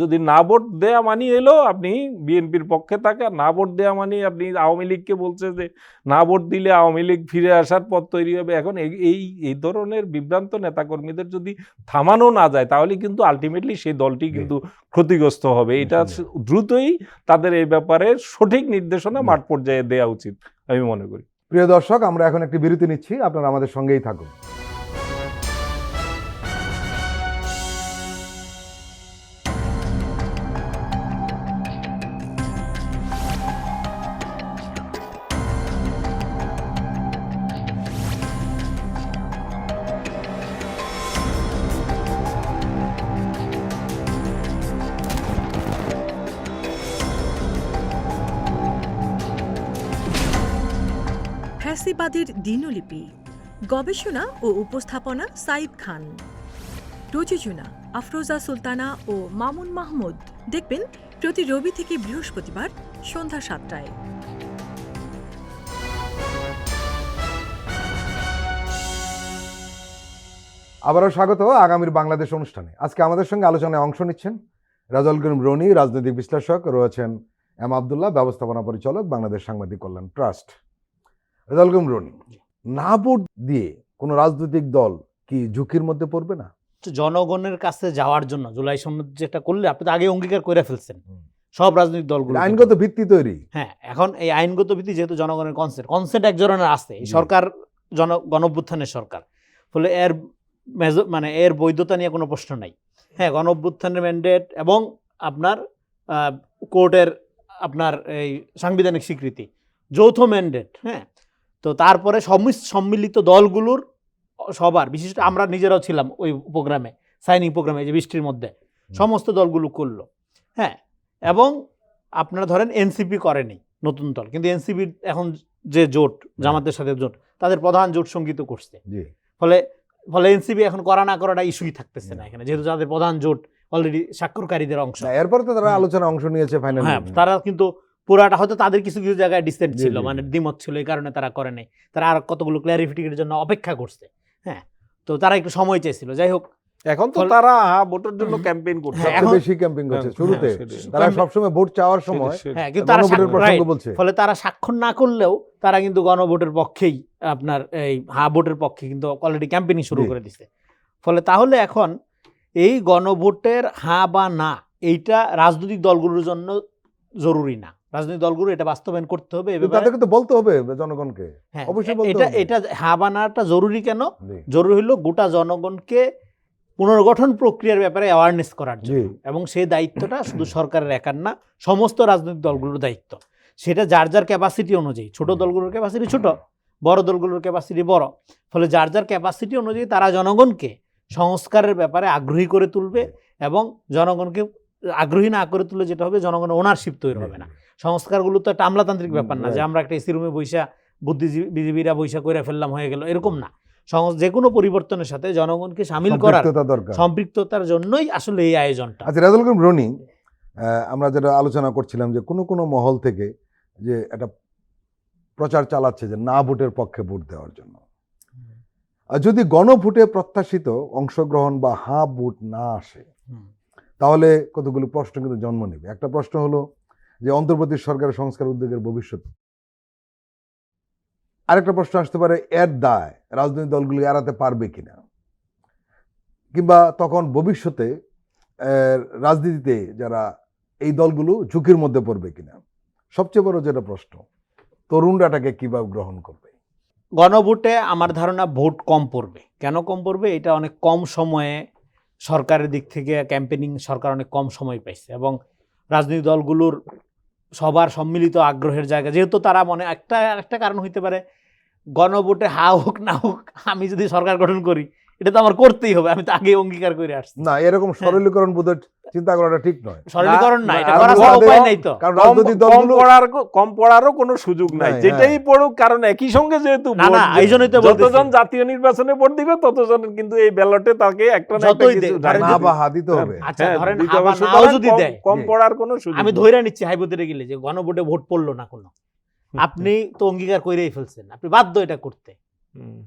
যদি না ভোট দেয়া মানি এলো আপনি বিএনপির পক্ষে থাকা, না ভোট দেয়া মানি আপনি আওয়ামী লীগকে বলছে যে না ভোট দিলে আওয়ামী লীগ ফিরে আসার পথ তৈরি হবে। এখন এই ধরনের বিভ্রান্ত নেতাকর্মীদের যদি থামানো না যায় তাহলে কিন্তু আলটিমেটলি সেই দলটি কিন্তু ক্ষতিগ্রস্ত হবে। এটা দ্রুতই তাদের এই ব্যাপারে সঠিক নির্দেশনা মাঠ পর্যায়ে দেওয়া উচিত আমি মনে করি। প্রিয় দর্শক, আমরা এখন একটি বিরতি নিচ্ছি, আপনারা আমাদের সঙ্গেই থাকুন। ফ্যাসিবাদের দিনলিপি, গবেষণা ও উপস্থাপনা সাইদ খান, প্রযোজনা আফরোজা সুলতানা ও মামুন মাহমুদ। দেখবেন প্রতি রবি থেকে বৃহস্পতিবার সন্ধ্যা 7টায়। আবারও স্বাগত আগামীর বাংলাদেশ অনুষ্ঠানে। আজকে আমাদের সঙ্গে আলোচনায় অংশ নিচ্ছেন রাজল করিম রনি, রাজনৈতিক বিশ্লেষক, রয়েছেন এম আবদুল্লাহ, ব্যবস্থাপনা পরিচালক, বাংলাদেশ সাংবাদিক কল্যাণ ট্রাস্ট। রাজল করিম রনি, না ভোট দিয়ে কোনো রাজনৈতিক দল কি ঝুঁকির মধ্যে পড়বে না? জনগণের কাছে যাওয়ার জন্য জুলাই সনদ যেটা করলে আপনি তো আগে অঙ্গীকার করে ফেলছেন সব রাজনৈতিক দলগুলো, আইনগত ভিত্তি তৈরি। হ্যাঁ, এখন এই আইনগত ভিত্তি যেহেতু জনগণের কনসেন্ট এক ধরনের আছে, এই সরকার গণঅভ্যুত্থানের সরকার, ফলে এর বৈধতা নিয়ে কোনো প্রশ্ন নাই। হ্যাঁ, গণঅভ্যুত্থানের ম্যান্ডেট এবং আপনার কোর্টের আপনার এই সাংবিধানিক স্বীকৃতি, যৌথ ম্যান্ডেট। হ্যাঁ, তো তারপরে সম্মিলিত দলগুলোর সবার, বিশেষ আমরা নিজেরাও ছিলাম ওই প্রোগ্রামে, সাইনিং প্রোগ্রামে, যে বৃষ্টির মধ্যে সমস্ত দলগুলো করলো। হ্যাঁ, এবং আপনারা ধরেন এনসিপি করেনি, নতুন দল, কিন্তু এনসিপির এখন যে জোট, জামাতের সাথে জোট, তাদের প্রধান জোট সঙ্গীত করছে। ফলে এনসিপি এখন করা না করাটা ইস্যুই থাকতেছে না এখানে, যেহেতু তাদের প্রধান জোট অলরেডি স্বাক্ষরকারীদের অংশ। এরপর তো তারা আলোচনা অংশ নিয়েছে ফাইনালি। হ্যাঁ, তারা কিন্তু পুরাটা হয়তো তাদের কিছু জায়গায় ডিসেন্ট ছিল, মানে দ্বিমত ছিল, এই কারণে তারা করে নাই। তারা আর কতগুলো ক্ল্যারিফিকেশনের জন্য অপেক্ষা করছে। হ্যাঁ, তো তারা একটু সময় চাইছিল। যাই হোক, এখন তো ফলে- তারা ভোটের জন্য ক্যাম্পেইন করছে। হ্যাঁ, সবচেয়ে এখন- বেশি ক্যাম্পিং করছে হ্যাঁ, শুরুতে। সেটাই। তারা সবসময় ভোট চাওয়ার সময় হ্যাঁ, কিন্তু তারা গণভোটের প্রসঙ্গ right, বলছে। ফলে তারা স্বাক্ষর না করলেও তারা কিন্তু গণভোটের পক্ষেই আপনার এই ভোটের পক্ষে কিন্তু অলরেডি ক্যাম্পেইনিং শুরু জি। করে দিছে। ফলে তাহলে এখন এই গণভোটের হ্যাঁ বা না এইটা রাজনৈতিক দলগুলোর জন্য জরুরি না, রাজনৈতিক দলগুলো এটা বাস্তবায়ন করতে হবে। কিন্তু তাদেরকে তো বলতে হবে জনগণকে, হ্যাঁ, অবশ্যই বলতে এটা হবে। এটা হ্যাঁ বা নাটা জরুরি কেন? জি, জরুরি হলো গোটা জনগণকে পুনর্গঠন প্রক্রিয়ার ব্যাপারে অ্যাওয়ারনেস করার জন্য, জি। এবং সেই দায়িত্বটা শুধু সরকারের একার না, সমস্ত রাজনৈতিক দলগুলোর দায়িত্ব। সেটা যার যার ক্যাপাসিটি অনুযায়ী, ছোট দলগুলোর ক্যাপাসিটি ছোট, বড় দলগুলোর ক্যাপাসিটি বড়। ফলে যার যার ক্যাপাসিটি অনুযায়ী তারা জনগণকে সংস্কারের ব্যাপারে আগ্রহী করে তুলবে, এবং জনগণকে আগ্রহী না করে তুলে যেটা হবে, জনগণের ওনারশিপ তৈরি হবে না। সংস্কারগুলো তো একটা আমলাতান্ত্রিক ব্যাপার না যে আমরা একটা এসি রুমে বৈশা বুদ্ধিজীবীরা বৈশা করে ফেললাম হয়ে গেল, এরকম না। যে কোনো পরিবর্তনের সাথে জনগণকে সামিল করার সম্পৃক্ততা দরকার। সম্পৃক্ততার জন্যই আসলে এই আয়োজনটা। আচ্ছা রাজুল করিম রনি, আমরা যেটা আলোচনা করছিলাম যে কোনো মহল থেকে যে একটা প্রচার চালাচ্ছে যে না ভোটের পক্ষে ভোট দেওয়ার জন্য। আর যদি গণভোটে প্রত্যাশিত অংশগ্রহণ বা হ্যাঁ ভোট না আসে, হুম। তাহলে কতগুলো প্রশ্ন কিন্তু জন্ম নেবে। একটা প্রশ্ন হলো যে অন্তর্বর্তী সরকারের সংস্কার উদ্যোগের ভবিষ্যৎ। আরেকটা প্রশ্ন আসতে পারে এর দায় রাজনৈতিক দলগুলি এড়াতে পারবে কিনা, কিংবা তখন ভবিষ্যতে রাজনীতিতে যারা এই দলগুলো ঝুঁকির মধ্যে পড়বে কিনা। সবচেয়ে বড় যেটা প্রশ্ন, তরুণরা এটাকে কিভাবে গ্রহণ করবে। গণভোটে আমার ধারণা ভোট কম পড়বে। কেন কম পড়বে? এটা অনেক কম সময়ে সরকারের দিক থেকে ক্যাম্পেইনিং, সরকার অনেক কম সময় পাইছে, এবং রাজনৈতিক দলগুলোর সবার সম্মিলিত আগ্রহের জায়গা, যেহেতু তারা মনে একটা কারণ হইতে পারে, গণভোটে হা হোক না হোক আমি যদি সরকার গঠন করি এটা তো আমার করতেই হবে, আমি তো আগে অঙ্গীকার করে আসছি। না, এরকম সরলীকরণ বোধহয় চিন্তা করাটা ঠিক নয়। সরলীকরণ না, এটা আর করার আমাদের- উপায় নাই তো। কারণ রাজনৈতিক দলগুলো কম পড়ারও কোনো সুযোগ নাই, নাই, যেটাই পড়ুক, কারণ একই সঙ্গে যেহেতু না, ভোট, না, এই জন্যই তো বলতেছি। যতজন জাতীয় নির্বাচনে ভোট দিবে ততজন কিন্তু এই ব্যালটে তাকে একটা না একটা যতই কিছু দেয়, রায় না দিবে। বা হা দিতে হবে। আচ্ছা হ্যাঁ, ধরেন দিতে হবে। আবার সুতরাং নাও যদি দেয়, কম জি। পড়ার কোনো সুযোগ আমি নেই। ধরে নিচ্ছি হাইপোথেটিক্যালি গেলে যে গণভোটে ভোট পড়লো না কোনো, আপনি তো অঙ্গীকার করেই ফেলছেন, আপনি বাধ্য এটা করতে। হুম।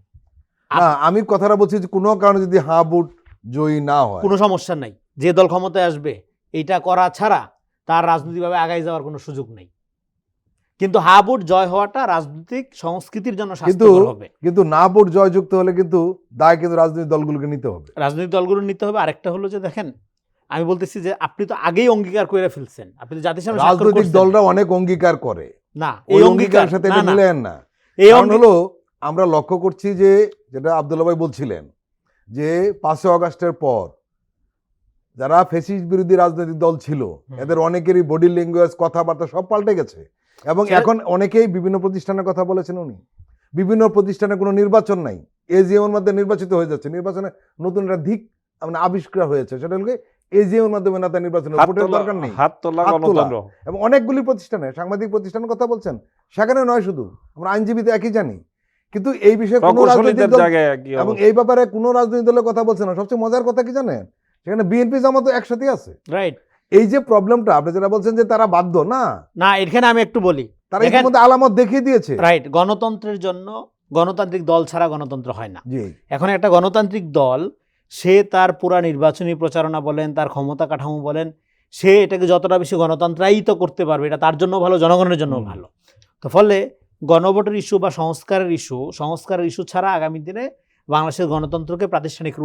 না, আমি কথাটা বলছি যে কোনো কারণে যদি হ্যাঁ ভোট জয়ী না হয়, কোনো সমস্যা নাই, যে দল ক্ষমতায় আসবে এইটা করা ছাড়া তার রাজনৈতিকভাবে আগায় যাওয়ার কোনো সুযোগ নেই। কিন্তু হা ভোট জয় হওয়াটা রাজনৈতিক সংস্কৃতির জন্য স্বাস্থ্যকর হবে। কিন্তু না ভোট জয়যুক্ত হলে কিন্তু দায় কিন্তু রাজনৈতিক দলগুলোকে নিতে হবে। রাজনৈতিক দলগুলো নিতে হবে। আরেকটা হলো যে দেখেন, আমি বলতেছি যে আপনি তো আগেই অঙ্গীকার করে ফেলছেন, আপনি তো জাতির সামনে স্বাক্ষর রাজনৈতিক করছেন। দলরা অনেক অঙ্গীকার করে, না, ওই এই অঙ্গীকারের সাথে এটা না, না, মিলেন না। এই কারণ হলো আমরা লক্ষ্য করছি যে যেটা আব্দুল্লাহ ভাই বলছিলেন যে 5 আগস্টের পর যারা ফ্যাসিস্ট বিরোধী রাজনৈতিক দল ছিল এদের অনেকেরই বডি ল্যাঙ্গুয়েজ, কথাবার্তা সব পাল্টে গেছে, এবং এখন অনেকেই বিভিন্ন প্রতিষ্ঠানের কথা বলেছেন উনি। বিভিন্ন প্রতিষ্ঠানে কোনো নির্বাচন নাই, এজিএমের মধ্যে নির্বাচিত হয়ে যাচ্ছে। নির্বাচনে নতুন একটা দিক মানে আবিষ্কার হয়েছে, সেটা হলো এজিএমের মাধ্যমে নেতা নির্বাচন, ভোটের দরকার নেই। হাত তোলা হাত তোলা। গণতন্ত্র। এবং অনেকগুলি প্রতিষ্ঠানে, সাংবাদিক প্রতিষ্ঠানের কথা বলছেন, সেখানে নয় শুধু, আমরা আইনজীবীতে একই জানি। কিন্তু এই বিষয়ে কোনো রাজনৈতিক প্রকৌশলীদের দল জায়গায় কি এবং অবস্থা? এই ব্যাপারে কোনো রাজনৈতিক দলের কথা বলছে না। সবচেয়ে মজার কথা কি জানেন, সেখানে বিএনপি জামাত একসাথে আছে। রাইট এই যে প্রবলেমটা আপনি যেটা বলছেন যে তারা বাধ্য না, না, এখানে আমি একটু বলি, তারা দেখেন- ইতিমধ্যে আলামত দেখিয়ে দিয়েছে। রাইট, গণতন্ত্রের জন্য গণতান্ত্রিক দল ছাড়া গণতন্ত্র হয় না। জি, এখন একটা গণতান্ত্রিক দল, সে তার পুরা নির্বাচনী প্রচারণা বলেন, তার ক্ষমতা কাঠামো বলেন, সে এটাকে যতটা বেশি গণতন্ত্রায়িত করতে পারবে, এটা তার জন্য ভালো, জনগণের জন্য ভালো। তো ফলে গণভোটের ইস্যু বা সংস্কারের ইস্যু ছাড়া আগামী দিনে বাংলাদেশের গণতন্ত্রকে প্রাতিষ্ঠানিক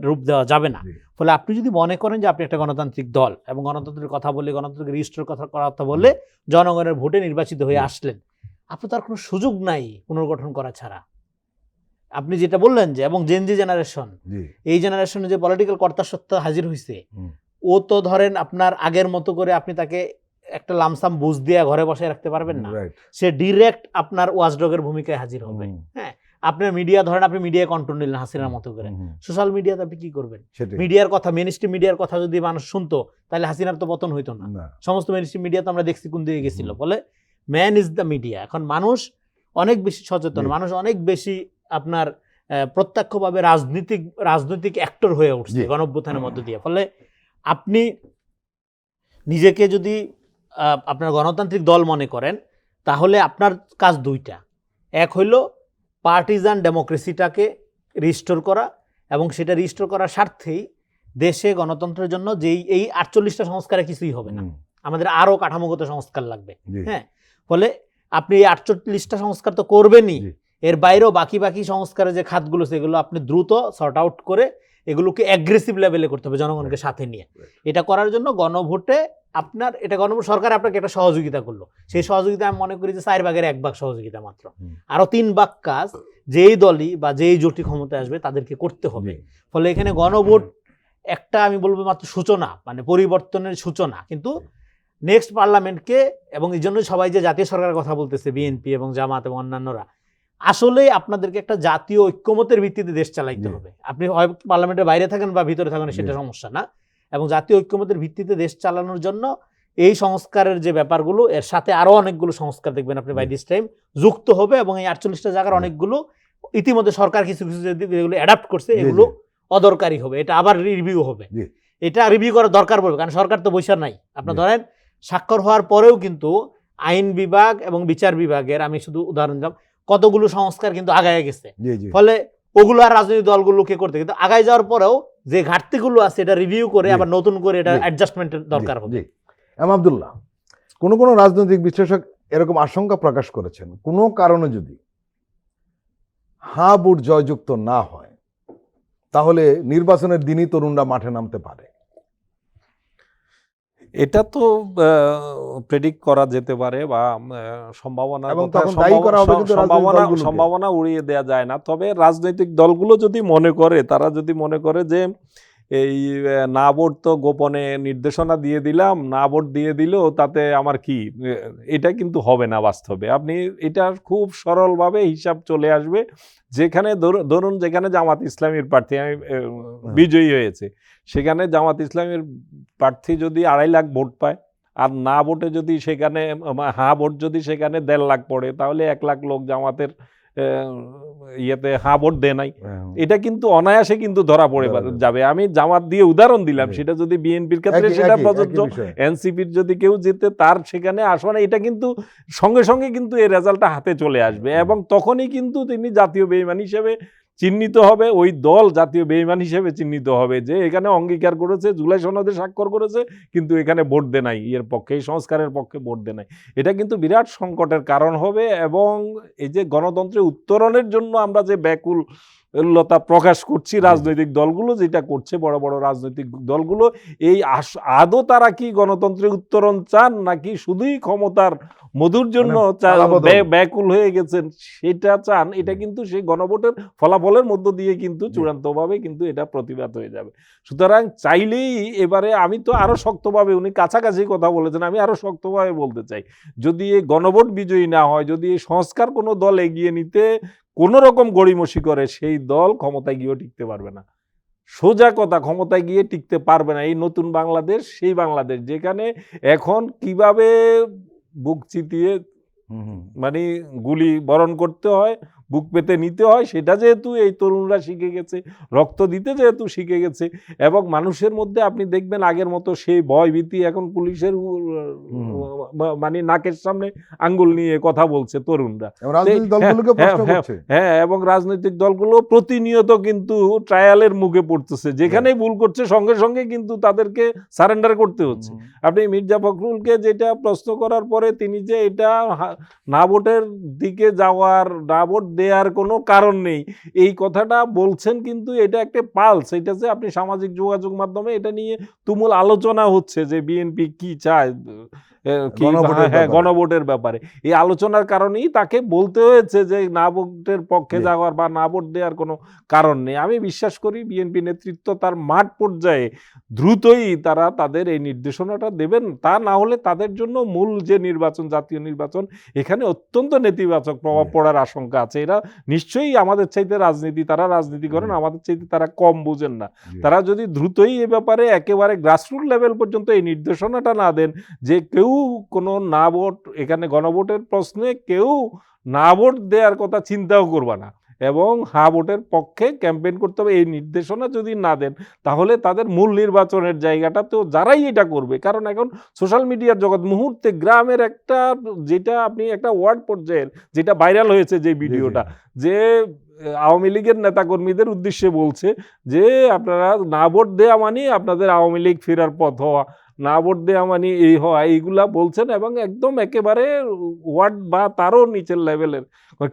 রূপ দেওয়া যাবে না। জি। ফলে আপনি যদি মনে করেন যে আপনি একটা গণতান্ত্রিক দল এবং গণতন্ত্রের কথা বলে, গণতন্ত্রের রেজিস্টার কথা বলে জনগণের ভোটে নির্বাচিত হয়ে আসলেন, আপনি তার কোনো সুযোগ নাই পুনর্গঠন করা ছাড়া। আপনি যেটা বললেন যে, এবং জেনজি জেনারেশন, জি, এই জেনারেশনে যে পলিটিক্যাল কর্তাসত্তা হাজির হয়েছে, হুম। ও তো ধরেন আপনার আগের মতো করে আপনি তাকে একটা লামসাম বুঝ দিয়ে ঘরে বসে রাখতে পারবেন না। রাইট। সে ডিরেক্ট আপনার ওয়াচডগের ভূমিকায় হাজির হবে। হ্যাঁ, আপনার মিডিয়া ধরেন, আপনি মিডিয়া কন্ট্রোল নিলেন হাসিনার মতো করে, সোশ্যাল মিডিয়াতে আপনি কি করবেন? সেটাই। মিডিয়ার কথা, মেইনস্ট্রিম মিডিয়ার কথা যদি মানুষ শুনতো, তাহলে হাসিনার তো পতন হইতো না। না, সমস্ত মেইনস্ট্রিম মিডিয়া তো আমরা দেখছি কোন দিকে গেছিল। ফলে ম্যান ইজ দ্য মিডিয়া। এখন মানুষ অনেক বেশি সচেতন, মানুষ অনেক বেশি আপনার প্রত্যক্ষভাবে রাজনৈতিক অ্যাক্টর হয়ে উঠছে জি। গণঅভ্যুত্থানের মধ্য দিয়ে। ফলে আপনি নিজেকে যদি আপনার গণতান্ত্রিক দল মনে করেন, তাহলে আপনার কাজ দুইটা। এক হইল পার্টিজান ডেমোক্রেসিটাকে রিস্টোর করা, এবং সেটা রিস্টোর করার স্বার্থেই দেশে গণতন্ত্রের জন্য যেই এই 48টা সংস্কারে কিছুই হবে না, আমাদের আরো কাঠামোগত সংস্কার লাগবে। হ্যাঁ, ফলে আপনি এই 48টা সংস্কার তো করবেনই, এর বাইরেও বাকি বাকি সংস্কারের যে খাতগুলো সেগুলো আপনি দ্রুত সর্ট আউট করে এগুলোকে অ্যাগ্রেসিভ লেভেলে করতে হবে জনগণকে সাথে নিয়ে। এটা করার জন্য গণভোটে আপনার এটা গণভোট সরকার আপনাকে একটা সহযোগিতা করলো, সেই সহযোগিতা আমি মনে করি যে 4 ভাগের 1 ভাগ সহযোগিতা মাত্র, আরো 3 ভাগ কাজ যেই দলই বা যেই জোটই ক্ষমতায় আসবে তাদেরকে করতে হবে। ফলে এখানে গণভোট একটা আমি বলবো মাত্র সূচনা, মানে পরিবর্তনের সূচনা, কিন্তু নেক্সট পার্লামেন্টকে, এবং এই জন্য সবাই যে জাতীয় সরকারের কথা বলতেছে বিএনপি এবং জামাত এবং অন্যান্যরা, আসলে আপনাদেরকে একটা জাতীয় ঐক্যমতের ভিত্তিতে দেশ চালাইতে হবে। আপনি হয় পার্লামেন্টের বাইরে থাকেন বা ভিতরে থাকেন সেটা সমস্যা না, এবং জাতীয় ঐক্যমতের ভিত্তিতে দেশ চালানোর জন্য এই সংস্কারের যে ব্যাপারগুলো এর সাথে আরো অনেকগুলো সংস্কার দেখবেন আপনি বাই দিস টাইম যুক্ত হবে, এবং এই 48টা জায়গার অনেকগুলো ইতিমধ্যে সরকার কিছু কিছু যেগুলো অ্যাডাপ্ট করছে এগুলো অদরকারি হবে, এটা আবার রিভিউ হবে, এটা রিভিউ করার দরকার পড়বে, কারণ সরকার তো বৈশাখ নাই। আপনার ধরেন স্বাক্ষর হওয়ার পরেও কিন্তু আইন বিভাগ এবং বিচার বিভাগের, আমি শুধু উদাহরণ দিলাম, কতগুলো সংস্কার কিন্তু আগায় গেছে, ফলে ওগুলো আর রাজনৈতিক দলগুলোকে করতে, কিন্তু আগায় যাওয়ার পরেও যে ঘাটতিগুলো আছে এটা রিভিউ করে আবার নতুন করে এটা অ্যাডজাস্টমেন্টের দরকার হবে। এম আব্দুল্লাহ, কোন রাজনৈতিক বিশ্লেষক এরকম আশঙ্কা প্রকাশ করেছেন কোনো কারণে যদি হ্যাঁ ভোট জয়যুক্ত না হয় তাহলে নির্বাচনের দিনই তরুণরা মাঠে নামতে পারে। এটা তো প্রেডিক্ট করা যেতে পারে বা সম্ভাবনা সম্ভাবনা উড়িয়ে দেওয়া যায় না। তবে রাজনৈতিক দলগুলো যদি মনে করে, তারা যদি মনে করে যে এই না ভোট তো গোপনে নির্দেশনা দিয়ে দিলাম, না ভোট দিয়ে দিলেও তাতে আমার কি, এটা কিন্তু হবে না বাস্তবে। আপনি এটা খুব সরলভাবে হিসাব চলে আসবে, যেখানে ধরুন যেখানে জামাত ইসলামীর প্রার্থী বিজয়ী হয়েছে, সেখানে জামাত ইসলামীর প্রার্থী যদি 2.5 লাখ ভোট পায়, আর না ভোটে যদি সেখানে হ্যাঁ ভোট যদি সেখানে 1.5 লাখ পড়ে, তাহলে 1 লাখ লোক জামাতের ইয়েতে হ্যাঁ ভোট দেয় নাই, এটা কিন্তু অনায়াসে কিন্তু ধরা পড়ে যাবে। আমি জামাত দিয়ে উদাহরণ দিলাম, সেটা যদি বিএনপির ক্ষেত্রে সেটা প্রযোজ্য, এনসিপির যদি কেউ জিতে তার সেখানে আসবে, এটা কিন্তু সঙ্গে সঙ্গে কিন্তু এই রেজাল্টটা হাতে চলে আসবে, এবং তখনই কিন্তু তিনি জাতীয় বেঈমান হিসেবে চিহ্নিত হবে, ওই দল জাতীয় বেঈমান হিসেবে চিহ্নিত হবে যে এখানে অঙ্গীকার করেছে, জুলাই সনদে স্বাক্ষর করেছে, কিন্তু এখানে ভোট দেয় নাই, এর পক্ষে, এই সংস্কারের পক্ষে ভোট দেয় নাই। এটা কিন্তু বিরাট সংকটের কারণ হবে, এবং এই যে গণতন্ত্রের উত্তরণের জন্য আমরা যে ব্যাকুলতা প্রকাশ করছি, রাজনৈতিক দলগুলো যেটা করছে, বড় বড় রাজনৈতিক দলগুলো, এই আদৌ তারা কি গণতন্ত্রের উত্তরণ চান নাকি শুধুই ক্ষমতার মধুর জন্য ব্যাকুল হয়ে গেছেন সেটা চান, এটা কিন্তু সেই গণভোটের ফলাফলের মধ্য দিয়ে কিন্তু চূড়ান্তভাবে কিন্তু এটা প্রতিবাদ হয়ে যাবে। সুতরাং চাইলেই এবারে, আমি তো আরো শক্তভাবে, উনি কাছাকাছি কথা বলেছেন, আমি আরো শক্তভাবে বলতে চাই, যদি এই গণভোট বিজয়ী না হয়, যদি এই সংস্কার কোনো দল এগিয়ে নিতে কোনো রকম গড়িমসি করে, সেই দল ক্ষমতায় গিয়েও টিকতে পারবে না। সোজা কথা, ক্ষমতায় গিয়ে টিকতে পারবে না। এই নতুন বাংলাদেশ সেই বাংলাদেশ যেখানে এখন কিভাবে বুক চিতিয়ে মানে গুলি বরণ করতে হয়, বুক পেতে নিতে হয়, সেটা যেহেতু এই তরুণরা শিখে গেছে, রক্ত দিতে যেহেতু শিখে গেছে, এবং মানুষের মধ্যে আপনি দেখবেন আগের মতো সেই ভয় ভীতি, এখন পুলিশের মানে নাকের সামনে আঙ্গুল নিয়ে কথা বলছে তরুণরা। হ্যাঁ, এবং রাজনৈতিক দলগুলো প্রতিনিয়ত কিন্তু ট্রায়ালের মুখে পড়তেছে, যেখানেই ভুল করছে সঙ্গে সঙ্গে কিন্তু তাদেরকে সারেন্ডার করতে হচ্ছে। আপনি মির্জা ফখরুলকে যেটা প্রশ্ন করার পরে তিনি যে এটা না ভোটের দিকে যাওয়ার, না ভোট দেওয়ার কোনো কারণ নেই, এই কথাটা বলছেন, কিন্তু এটা একটা পালস, এটা যে আপনি সামাজিক যোগাযোগ মাধ্যমে এটা নিয়ে তুমুল আলোচনা হচ্ছে যে বিএনপি কি চায় গণভোটের ব্যাপারে। এই আলোচনার কারণেই তাকে বলতে হয়েছে যে না ভোটের পক্ষে যাওয়ার বা না ভোট দেওয়ার কোনো কারণ নেই। আমি বিশ্বাস করি বিএনপি নেতৃত্ব তার মাঠ পর্যায়ে দ্রুতই তারা তাদের এই নির্দেশনাটা দেবেন, তা না হলে তাদের জন্য মূল যে নির্বাচন, জাতীয় নির্বাচন, এখানে অত্যন্ত নেতিবাচক প্রভাব পড়ার আশঙ্কা আছে। এরা নিশ্চয়ই আমাদের চাইতে তারা রাজনীতি করেন, আমাদের চাইতে তারা কম বুঝেন না। তারা যদি দ্রুতই এ ব্যাপারে একেবারে গ্রাসরুট লেভেল পর্যন্ত এই নির্দেশনাটা না দেন যে কেউ কোনো না ভোট, এখানে গণভোটের প্রশ্নে কেউ না ভোট দেওয়ার কথা চিন্তাও করবে না, এবং হ্যাঁ ভোটের পক্ষে ক্যাম্পেইন করতে হবে, এই নির্দেশনা যদি না দেন, তাহলে তাদের মূল নির্বাচনের জায়গাটা তো যারাই এটা করবে, কারণ এখন সোশ্যাল মিডিয়ার জগৎ, মুহূর্তে গ্রামের একটা, যেটা আপনি একটা ওয়ার্ড পর্যায়ের যেটা ভাইরাল হয়েছে যে ভিডিওটা, যে আওয়ামী লীগের নেতাকর্মীদের উদ্দেশ্যে বলছে যে আপনারা না ভোট দেওয়া মানে আপনাদের আওয়ামী লীগ ফেরার পথ হওয়া, না ভোট দেওয়া মানে এই হওয়া, এইগুলা বলছেন এবং একদম একেবারে ওয়ার্ড বা তারও নিচের লেভেলের,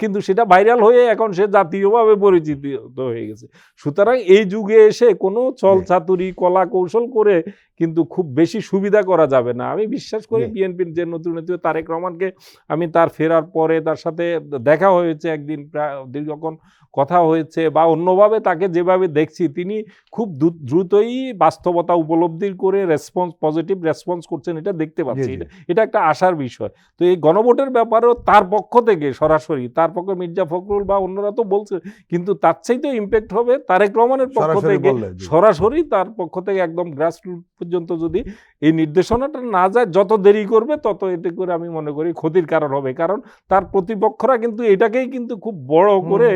কিন্তু সেটা ভাইরাল হয়ে এখন সে জাতীয়ভাবে পরিচিত হয়ে গেছে। সুতরাং এই যুগে এসে কোনো চল চাতুরি কলা কৌশল করে কিন্তু খুব বেশি সুবিধা করা যাবে না। আমি বিশ্বাস করি বিএনপির যে নতুন নেত্রী তারেক রহমানকে, আমি তার ফেরার পরে তার সাথে দেখা হয়েছে, একদিন প্রায় দীর্ঘক্ষণ কথা হয়েছে, বা অন্যভাবে তাকে যেভাবে দেখছি, তিনি খুব দ্রুতই বাস্তবতা উপলব্ধি করে পজিটিভ রেসপন্স করছেন, এটা দেখতে পাচ্ছি। এটা একটা আশার বিষয়। তো এই গণভোটের ব্যাপারেও তার পক্ষ থেকে সরাসরি, তার পক্ষে মির্জা ফখরুল বা অন্যরা তো বলছে, কিন্তু তার চাইতে ইম্প্যাক্ট হবে তারেক রহমানের পক্ষ থেকে সরাসরি, তার পক্ষ থেকে একদম গ্রাসরুট পর্যন্ত যদি এই নির্দেশনাটা না যায়, যত দেরি করবে তত এতে করে আমি মনে করি ক্ষতির কারণ হবে। কারণ তার প্রতিপক্ষরা কিন্তু এটাকেই কিন্তু খুব বড় করে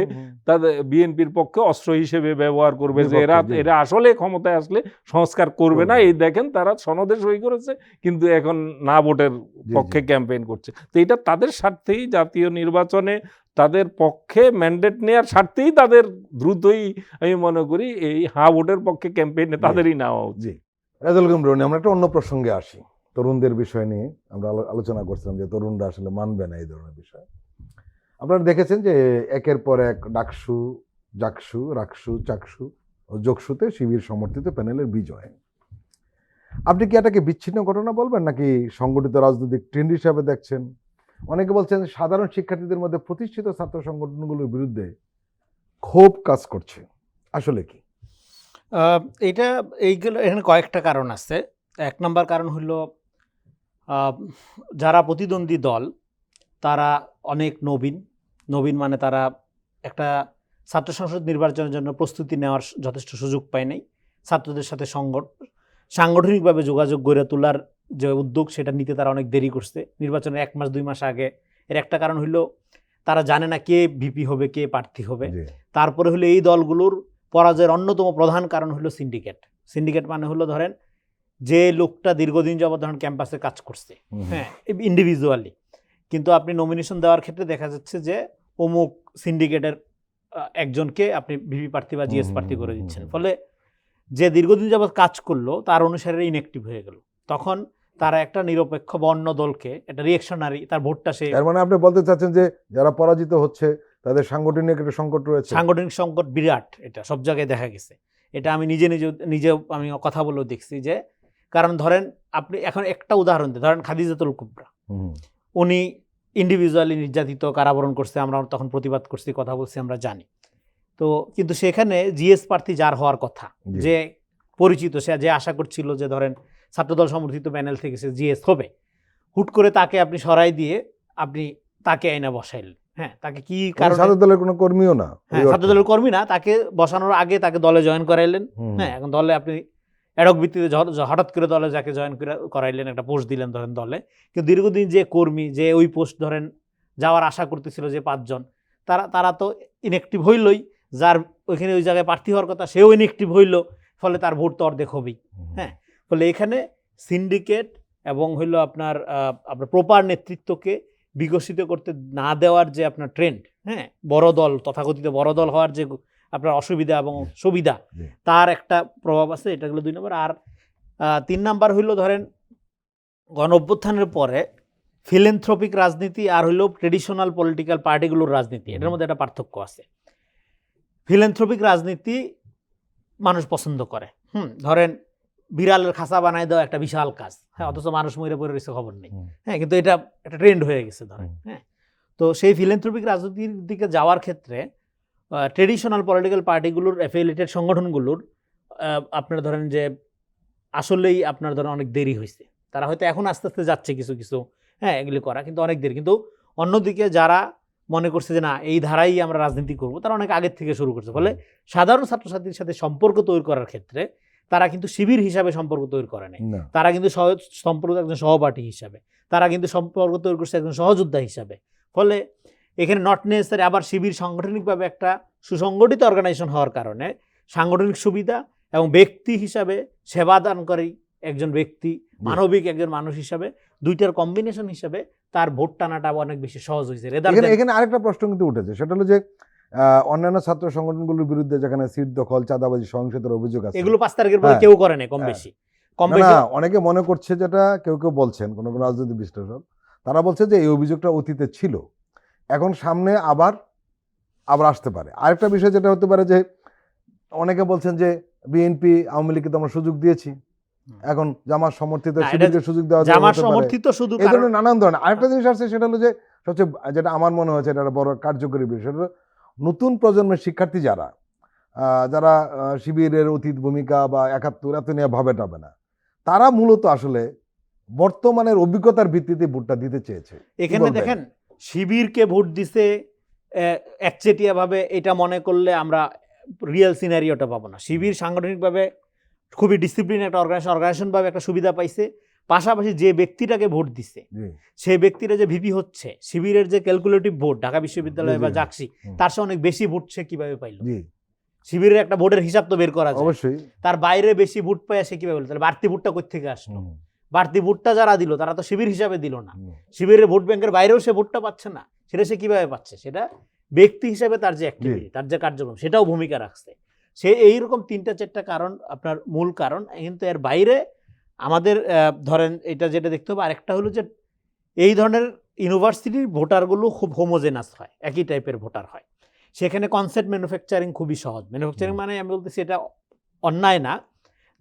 তাদের বিএনপির পক্ষে অস্ত্র হিসেবে ব্যবহার করবে, যে এরা আসলে ক্ষমতায় আসলে সংস্কার করবে না। এই দেখেন তারা সনদে সই করেছে কিন্তু এখন না ভোটের পক্ষে ক্যাম্পেইন করছে। তো এটা তাদের স্বার্থেই, জাতীয় নির্বাচনে তাদের পক্ষে ম্যান্ডেট নেওয়ার স্বার্থেই তাদের দ্রুতই আমি মনে করি এই হা ভোটের পক্ষে ক্যাম্পেইনে তাদেরই নেওয়া উচিত। আমরা একটা অন্য প্রসঙ্গে আসি, তরুণদের বিষয় নিয়ে আমরা আলোচনা করছিলাম যে তরুণরা আসলে মানবে না এই ধরনের বিষয়। আপনারা দেখেছেন যে একের পর এক ডাকসু, জাকসু, রাকসু, চাকসু ও যোগসুতে শিবির সমর্থিত প্যানেলের বিজয়। আপনি কি এটাকে বিচ্ছিন্ন ঘটনা বলবেন নাকি সংগঠিত রাজনৈতিক ট্রেন্ড হিসাবে দেখছেন? অনেকে বলছেন সাধারণ শিক্ষার্থীদের মধ্যে প্রতিষ্ঠিত ছাত্র সংগঠনগুলোর বিরুদ্ধে ক্ষোভ কাজ করছে, আসলে কি? এইগুলো এখানে কয়েকটা কারণ আছে। এক নম্বর কারণ হলো যারা প্রতিদ্বন্দ্বী দল তারা অনেক নবীন মানে তারা একটা ছাত্র সংসদ নির্বাচনের জন্য প্রস্তুতি নেওয়ার যথেষ্ট সুযোগ পায় নাই। ছাত্রদের সাথে সাংগঠনিকভাবে যোগাযোগ গড়ে তোলার যে উদ্যোগ সেটা নিতে তারা অনেক দেরি করছে নির্বাচনের 1 মাস 2 মাস আগে। এর একটা কারণ হলো তারা জানে না কে ভিপি হবে, কে প্রার্থী হবে। তারপরে হলো এই দলগুলোর পরাজয়ের অন্যতম প্রধান কারণ হলো সিন্ডিকেট মানে হলো ধরেন যে লোকটা দীর্ঘদিন যাবত ধরেন ক্যাম্পাসে কাজ করছে, হ্যাঁ, ইন্ডিভিজুয়ালি, কিন্তু আপনি নমিনেশন দেওয়ার ক্ষেত্রে দেখা যাচ্ছে যে অমুক সিন্ডিকেটের একজনকে আপনি ভিপি প্রার্থী বা জিএস প্রার্থী করে দিচ্ছেন। ফলে যে দীর্ঘদিন যাবত কাজ করলো তার অনুসারে ইনঅ্যাক্টিভ হয়ে গেল। তখন তারা একটা নিরপেক্ষ বা অন্য দলকে একটা রিঅ্যাকশনারি, তার ভোটটা সে, এর মানে আপনি বলতে চাচ্ছেন যে যারা পরাজিত হচ্ছে তাদের সাংগঠনিক একটা সংকট রয়েছে? সাংগঠনিক সংকট বিরাট, এটা সব জায়গায় দেখা গেছে। এটা আমি নিজে আমি কথা বলেও দেখছি যে, কারণ ধরেন আপনি এখন একটা উদাহরণ দিই, ধরেন খাদিজাতুল কুবরা, উনি ইন্ডিভিজুয়ালি নির্যাতিত, কারাবরণ করছে, আমরা তখন প্রতিবাদ করছি, কথা বলছি, আমরা জানি। তো কিন্তু সেখানে জিএস প্রার্থী যার হওয়ার কথা, যে পরিচিত, সে যে আশা করছিল যে ধরেন ছাত্রদল সমর্থিত প্যানেল থেকে সে জিএস হবে, হুট করে তাকে আপনি সরাই দিয়ে আপনি তাকে আইনা বসাইলেন। হ্যাঁ, তাকে কি কারণে? ছাত্রদলের কোনো কর্মীও না, হ্যাঁ, ছাত্রদলের কর্মী না, তাকে বসানোর আগে তাকে দলে জয়েন করাইলেন। হ্যাঁ, এখন দলে আপনি অ্যাডক ভিত্তিতে হঠাৎ করে দলে যাকে জয়েন করাইলেন, একটা পোস্ট দিলেন ধরেন দলে, কিন্তু দীর্ঘদিন যে কর্মী, যে ওই পোস্ট ধরেন যাওয়ার আশা করতেছিল যে 5 জন, তারা তো ইনঅ্যাক্টিভ হইলই। যার ওইখানে ওই জায়গায় প্রার্থী হওয়ার কথা সেও ইনঅ্যাক্টিভ হইল, ফলে তার ভোট তো অর্ধেক হবেই। হ্যাঁ, ফলে এখানে সিন্ডিকেট এবং হইলো আপনার প্রপার নেতৃত্বকে বিকশিত করতে না দেওয়ার যে আপনার ট্রেন্ড, হ্যাঁ, বড় দল, তথাকথিত বড় দল হওয়ার যে আপনার অসুবিধা এবং সুবিধা, তার একটা প্রভাব আছে। এটা হলো 2 নম্বর। আর 3 নাম্বার হইলো ধরেন গণ অভ্যুত্থানের পরে ফিলেন্থ্রপিক রাজনীতি আর হইলো ট্রেডিশনাল পলিটিক্যাল পার্টিগুলোর রাজনীতি, এটার মধ্যে একটা পার্থক্য আছে। ফিলেন্থ্রপিক রাজনীতি মানুষ পছন্দ করে, ধরেন বিড়ালের খাঁচা বানায় দেওয়া একটা বিশাল কাজ, হ্যাঁ, অথচ মানুষ মরে পড়ে রয়েছে, খবর নেই। হ্যাঁ, কিন্তু এটা একটা ট্রেন্ড হয়ে গেছে ধরেন। হ্যাঁ, তো সেই ফিলেন্থ্রপিক রাজনীতির দিকে যাওয়ার ক্ষেত্রে ট্রেডিশনাল পলিটিক্যাল পার্টিগুলোর অ্যাফিলিয়েটেড সংগঠনগুলোর আপনার ধরেন যে আসলেই আপনার ধরেন অনেক দেরি হয়েছে। তারা হয়তো এখন আস্তে আস্তে যাচ্ছে কিছু, হ্যাঁ, এগুলি করা, কিন্তু অনেক দেরি। কিন্তু অন্যদিকে যারা মনে করছে যে না এই ধারাই আমরা রাজনীতি করব, তারা অনেক আগের থেকে শুরু করছে। ফলে সাধারণ ছাত্রছাত্রীর সাথে সম্পর্ক তৈরি করার ক্ষেত্রে তারা কিন্তু শিবির হিসাবে সম্পর্ক তৈরি করে নাই, তারা কিন্তু সম্পর্ক একজন সহপাঠী হিসাবে, তারা কিন্তু সম্পর্ক তৈরি করছে একজন সহযোদ্ধা হিসাবে। ফলে এখানে নট নেসেসারি আবার শিবির সাংগঠনিকভাবে একটা সুসংগঠিত অর্গানাইজেশন হওয়ার কারণে সাংগঠনিক সুবিধা এবং ব্যক্তি হিসাবে সেবাদানকারী একজন ব্যক্তি, মানবিক একজন মানুষ হিসাবে, দুইটার কম্বিনেশন হিসাবে তার ভোট টানাটা অনেক বেশি সহজ হয়েছে। এখানে আরেকটা প্রশ্ন কিন্তু উঠেছে, সেটা হলো যে অন্যান্য ছাত্র সংগঠনগুলোর বিরুদ্ধে যেখানে সিট দখল, চাঁদাবাজি, সহিংসতার অভিযোগ আছে, এগুলো 5 তারিখের পরে হ্যাঁ। কেউ করে না, কম হ্যাঁ। বেশি কম না, বেশি। না, অনেকে মনে করছে, যেটা কেউ কেউ বলছেন, কোনো কোনো রাজনৈতিক বিশ্লেষক, তারা বলছে যে এই অভিযোগটা অতীতে ছিল, এখন সামনে আবার আসতে পারে। আরেকটা বিষয় যেটা হতে পারে যে অনেকে বলছেন যে বিএনপি আওয়ামী লীগকে তো আমরা সুযোগ দিয়েছি, এখন জামাত সমর্থিত না, এটা শিবিরকে সুযোগ দেওয়া যাবে, জামাত হতে পারে। সমর্থিত শুধু এই কারণ ধরনের নানান ধরনের আরেকটা জিনিস আছে, সেটা হলো যে সবচেয়ে যেটা আমার মনে হয়েছে এটা একটা বড় কার্যকরী বিষয়, সেটা হলো নতুন প্রজন্মের শিক্ষার্থী যারা যারা শিবিরের অতীত ভূমিকা বা 71 এত নিয়ে ভাবে টাবে না, তারা মূলত আসলে বর্তমানের অভিজ্ঞতার ভিত্তিতে ভোটটা দিতে চেয়েছে। কি এখানে বলবেন? দেখেন শিবিরকে ভোট দিছে একচেটিয়া ভাবে, এটা মনে করলে আমরা রিয়েল সিনারিওটা পাবো না। শিবির সাংগঠনিকভাবে খুবই ডিসিপ্লিন একটা অর্গানাইজেশন ভাবে একটা সুবিধা পাইছে, পাশাপাশি যে ব্যক্তিটাকে ভোট দিছে জি, সেই ব্যক্তিরা যে ভিপি হচ্ছে, শিবিরের যে ক্যালকুলেটিভ ভোট ঢাকা বিশ্ববিদ্যালয় জি, বা জি। জাকসি, হুম। তার চেয়ে অনেক বেশি ভোট সে কিভাবে পাইল? জি, শিবিরের একটা ভোটের হিসাব তো বের করা যায়, অবশ্যই। তার বাইরে বেশি ভোট পায় সে কিভাবে হলো? তাহলে বাড়তি ভোটটা কই থেকে আসলো? হুম, বাড়তি ভোটটা যারা দিল তারা তো শিবির হিসাবে দিল না, হুম, শিবিরের ভোট ব্যাংকের বাইরেও সে ভোটটা পাচ্ছে না, সেটা সে কিভাবে পাচ্ছে? সেটা ব্যক্তি হিসাবে তার যে অ্যাক্টিভিটি, তার যে কার্যক্রম, সেটাও ভূমিকা রাখছে। সে এইরকম 3-4টা কারণ, আপনার মূল কারণ। কিন্তু এর বাইরে আমাদের ধরেন এটা যেটা দেখতে হবে, আরেকটা হলো যে এই ধরনের ইউনিভার্সিটির ভোটারগুলো খুব হোমোজেনাস হয়, একই টাইপের ভোটার হয়, সেখানে কনসেপ্ট ম্যানুফ্যাকচারিং খুবই সহজ। ম্যানুফ্যাকচারিং মানে আমি বলতেছি এটা অন্যায় না,